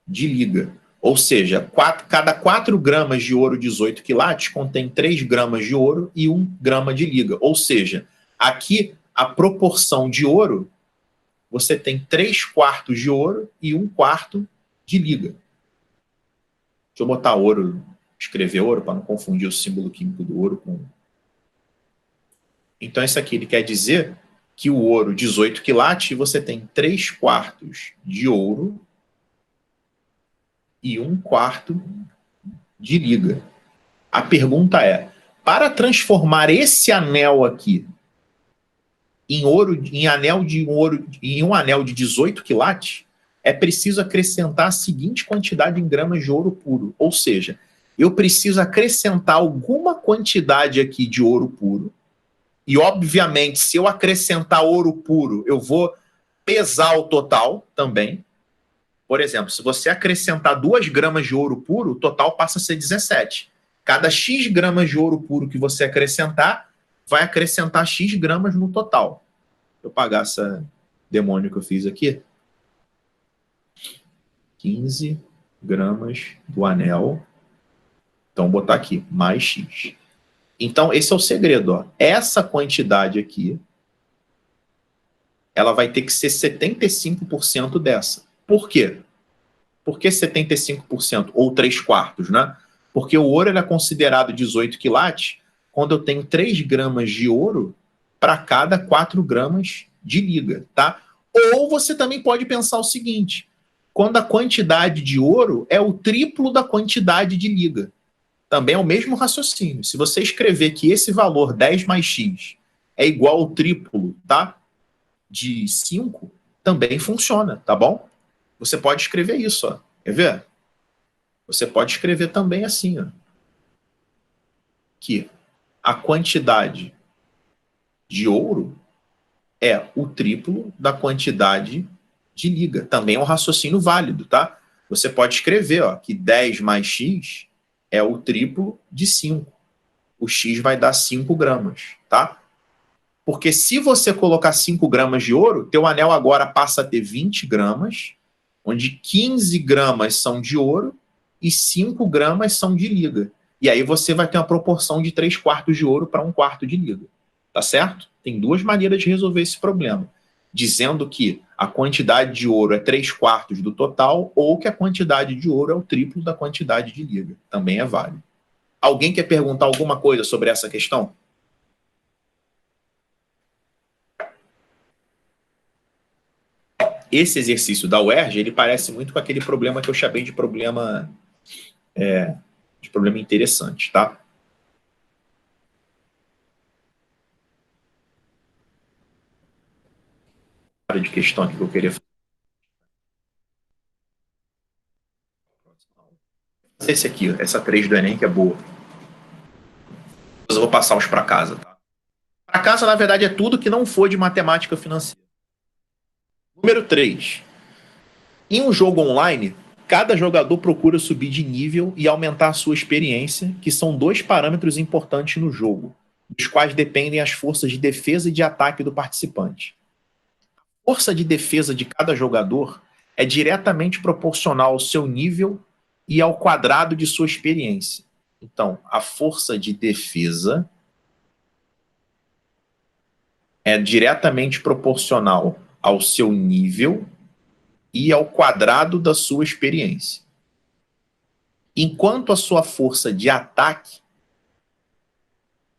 de liga. Ou seja, cada 4 gramas de ouro 18 quilates contém 3 gramas de ouro e 1 grama de liga. Ou seja, aqui a proporção de ouro, você tem 3/4 de ouro e 1/4 de liga. Deixa eu botar ouro, escrever ouro, para não confundir o símbolo químico do ouro com... Então, isso aqui ele quer dizer que o ouro 18 quilates, você tem 3/4 de ouro e 1/4 de liga. A pergunta é, para transformar esse anel aqui em ouro, em um anel de 18 quilates, é preciso acrescentar a seguinte quantidade em gramas de ouro puro. Ou seja, eu preciso acrescentar alguma quantidade aqui de ouro puro, e obviamente, se eu acrescentar ouro puro, eu vou pesar o total também. Por exemplo, se você acrescentar 2 gramas de ouro puro, o total passa a ser 17. Cada X gramas de ouro puro que você acrescentar, vai acrescentar X gramas no total. Deixa eu apagar essa demônio que eu fiz aqui. 15 gramas do anel. Então, vou botar aqui, mais X. Então, esse é o segredo. Ó. Essa quantidade aqui, ela vai ter que ser 75% dessa. Por quê? Por que 75%? Ou 3/4, né? Porque o ouro ele é considerado 18 quilates quando eu tenho 3 gramas de ouro para cada 4 gramas de liga, tá? Ou você também pode pensar o seguinte, quando a quantidade de ouro é o triplo da quantidade de liga. Também é o mesmo raciocínio. Se você escrever que esse valor 10 mais X é igual ao triplo, tá? De 5, também funciona, tá bom? Você pode escrever isso, ó. Quer ver? Você pode escrever também assim, ó. Que a quantidade de ouro é o triplo da quantidade de liga. Também é um raciocínio válido, tá? Você pode escrever, ó, que 10 mais X é o triplo de 5. O X vai dar 5 gramas, tá? Porque se você colocar 5 gramas de ouro, teu anel agora passa a ter 20 gramas, onde 15 gramas são de ouro e 5 gramas são de liga. E aí você vai ter uma proporção de 3/4 de ouro para 1/4 de liga. Tá certo? Tem 2 maneiras de resolver esse problema. Dizendo que a quantidade de ouro é 3/4 do total ou que a quantidade de ouro é o triplo da quantidade de liga. Também é válido. Alguém quer perguntar alguma coisa sobre essa questão? Esse exercício da UERJ, ele parece muito com aquele problema que eu chamei de problema interessante, tá? De questão aqui que eu queria fazer. Esse aqui, essa 3 do Enem, que é boa. Eu vou passar os para casa, tá? Para casa, na verdade, é tudo que não for de matemática financeira. Número 3. Em um jogo online, cada jogador procura subir de nível e aumentar a sua experiência, que são 2 parâmetros importantes no jogo, dos quais dependem as forças de defesa e de ataque do participante. A força de defesa de cada jogador é diretamente proporcional ao seu nível e ao quadrado de sua experiência. Então, a força de defesa é diretamente proporcional ao seu nível e ao quadrado da sua experiência. Enquanto a sua força de ataque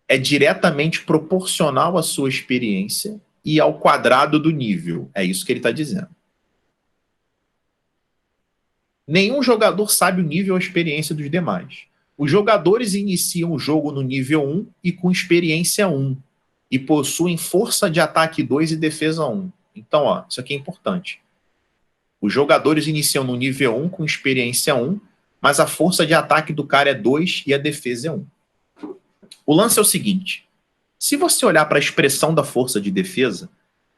é diretamente proporcional à sua experiência e ao quadrado do nível. É isso que ele está dizendo. Nenhum jogador sabe o nível ou a experiência dos demais. Os jogadores iniciam o jogo no nível 1 e com experiência 1, e possuem força de ataque 2 e defesa 1. Então, ó, isso aqui é importante. Os jogadores iniciam no nível 1 com experiência 1, mas a força de ataque do cara é 2 e a defesa é 1. O lance é o seguinte: se você olhar para a expressão da força de defesa,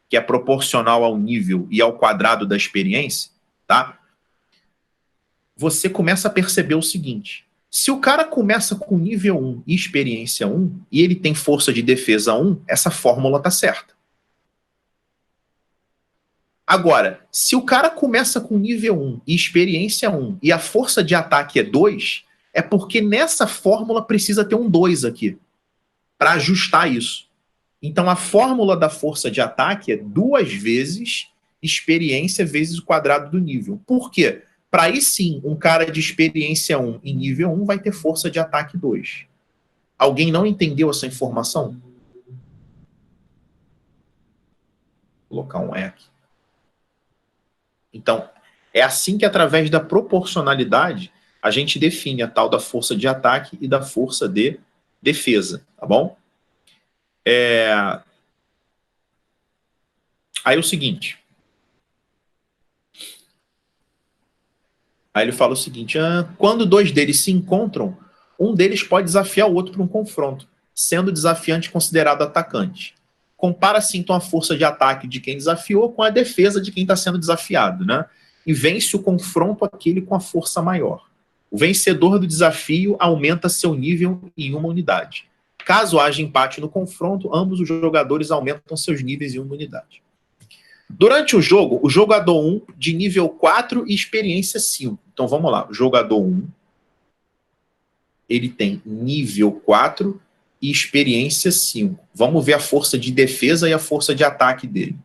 que é proporcional ao nível e ao quadrado da experiência, tá? Você começa a perceber o seguinte: se o cara começa com nível 1 e experiência 1, e ele tem força de defesa 1, essa fórmula está certa. Agora, se o cara começa com nível 1 e experiência 1, e a força de ataque é 2, é porque nessa fórmula precisa ter um 2 aqui, para ajustar isso. Então, a fórmula da força de ataque é 2 vezes experiência vezes o quadrado do nível. Por quê? Para aí sim, um cara de experiência 1 e nível 1 vai ter força de ataque 2. Alguém não entendeu essa informação? Vou colocar um E aqui. Então, é assim que, através da proporcionalidade, a gente define a tal da força de ataque e da força de defesa, tá bom? Aí é o seguinte. Aí ele fala o seguinte: quando 2 deles se encontram, um deles pode desafiar o outro para um confronto, sendo o desafiante considerado atacante. Compara-se então a força de ataque de quem desafiou com a defesa de quem está sendo desafiado, né? E vence o confronto aquele com a força maior. O vencedor do desafio aumenta seu nível em uma unidade. Caso haja empate no confronto, ambos os jogadores aumentam seus níveis em uma unidade. Durante o jogo, o jogador 1 de nível 4 e experiência 5. Então vamos lá, o jogador 1, ele tem nível 4 e experiência 5. Vamos ver a força de defesa e a força de ataque dele.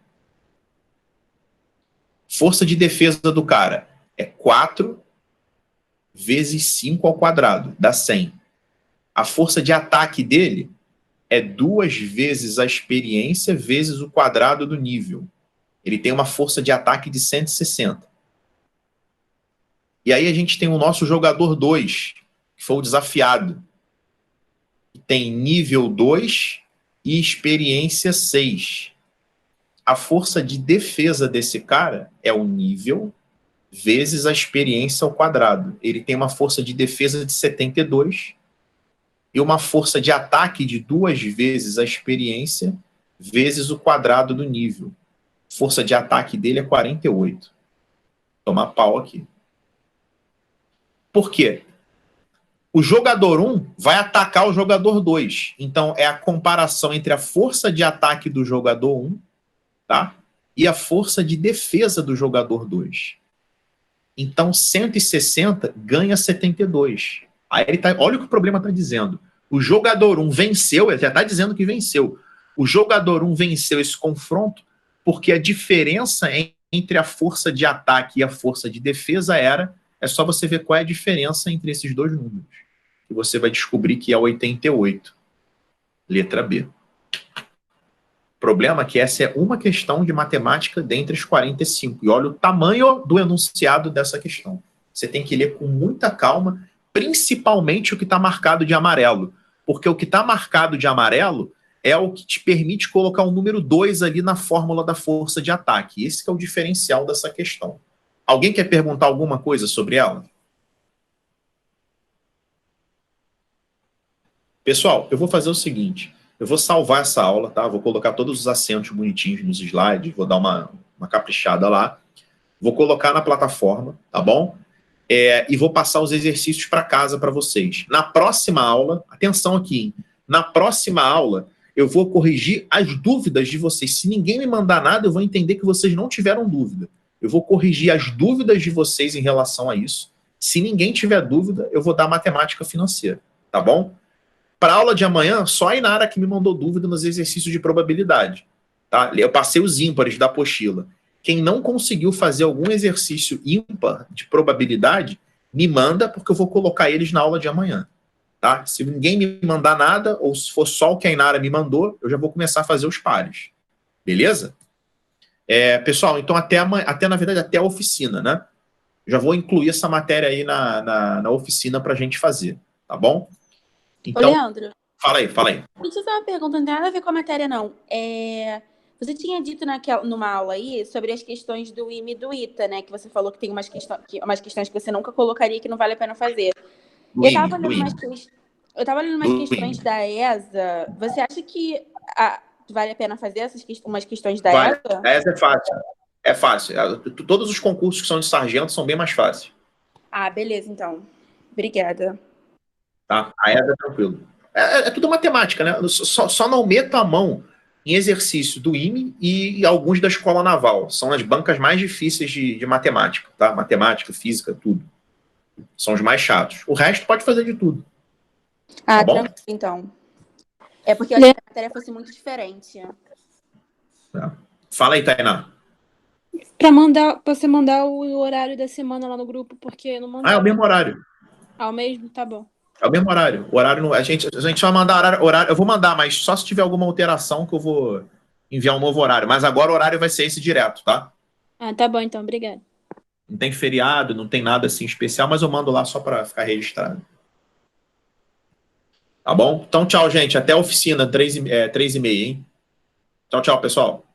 Força de defesa do cara é 4 vezes 5 ao quadrado, dá 100. A força de ataque dele é 2 vezes a experiência vezes o quadrado do nível. Ele tem uma força de ataque de 160. E aí a gente tem o nosso jogador 2, que foi o desafiado. Que tem nível 2 e experiência 6. A força de defesa desse cara é o nível vezes a experiência ao quadrado. Ele tem uma força de defesa de 72 e uma força de ataque de 2 vezes a experiência vezes o quadrado do nível. Força de ataque dele é 48. Tomar pau aqui. Por quê? O jogador 1 vai atacar o jogador 2. Então, é a comparação entre a força de ataque do jogador 1, tá? E a força de defesa do jogador 2. Então, 160 ganha 72. Aí ele tá, olha o que o problema está dizendo. O jogador 1 venceu, ele já está dizendo que venceu. O jogador 1 venceu esse confronto porque a diferença entre a força de ataque e a força de defesa é só você ver qual é a diferença entre esses dois números. E você vai descobrir que é 88. Letra B. O problema é que essa é uma questão de matemática dentre as 45. E olha o tamanho do enunciado dessa questão. Você tem que ler com muita calma, principalmente o que está marcado de amarelo. Porque o que está marcado de amarelo é o que te permite colocar o número 2 ali na fórmula da força de ataque. Esse que é o diferencial dessa questão. Alguém quer perguntar alguma coisa sobre ela? Pessoal, eu vou fazer o seguinte. Eu vou salvar essa aula, tá? Vou colocar todos os acentos bonitinhos nos slides, vou dar uma caprichada lá. Vou colocar na plataforma, tá bom? E vou passar os exercícios para casa para vocês. Na próxima aula, atenção aqui, hein? Na próxima aula, eu vou corrigir as dúvidas de vocês. Se ninguém me mandar nada, eu vou entender que vocês não tiveram dúvida. Eu vou corrigir as dúvidas de vocês em relação a isso. Se ninguém tiver dúvida, eu vou dar matemática financeira, tá bom? Para a aula de amanhã, só a Inara que me mandou dúvida nos exercícios de probabilidade. Tá? Eu passei os ímpares da apostila. Quem não conseguiu fazer algum exercício ímpar de probabilidade, me manda, porque eu vou colocar eles na aula de amanhã. Tá? Se ninguém me mandar nada, ou se for só o que a Inara me mandou, eu já vou começar a fazer os pares. Beleza? Pessoal, então até na verdade, até a oficina, né? Já vou incluir essa matéria aí na oficina para a gente fazer, tá bom? Então, Ô, Leandro. Fala aí. Deixa eu fazer uma pergunta, não tem nada a ver com a matéria, não. Você tinha dito numa aula aí sobre as questões do IME e do ITA, né? Que você falou que tem umas questões que você nunca colocaria que não vale a pena fazer. Eu tava olhando umas questões da ESA. Você acha que vale a pena fazer umas questões da ESA? A ESA é fácil. É fácil. Todos os concursos que são de sargento são bem mais fáceis. Ah, beleza, então. Obrigada. Tá? A ESA é tranquilo. É tudo matemática, né? Só não meto a mão em exercício do IME e alguns da Escola Naval. São as bancas mais difíceis de matemática, tá? Matemática, física, tudo. São os mais chatos. O resto pode fazer de tudo. Ah, tá tranquilo, então. É porque eu achei que a matéria fosse muito diferente. Fala aí, Tainá. Pra você mandar o horário da semana lá no grupo, porque não mandou. É o mesmo horário. Ah, o mesmo? Tá bom. É o mesmo horário. O horário a gente vai mandar horário. Eu vou mandar, mas só se tiver alguma alteração que eu vou enviar um novo horário. Mas agora o horário vai ser esse direto, tá? Ah, tá bom então, obrigado. Não tem feriado, não tem nada assim especial, mas eu mando lá só para ficar registrado. Tá bom? Então, tchau, gente. Até a oficina, 3h30, hein? Tchau, pessoal.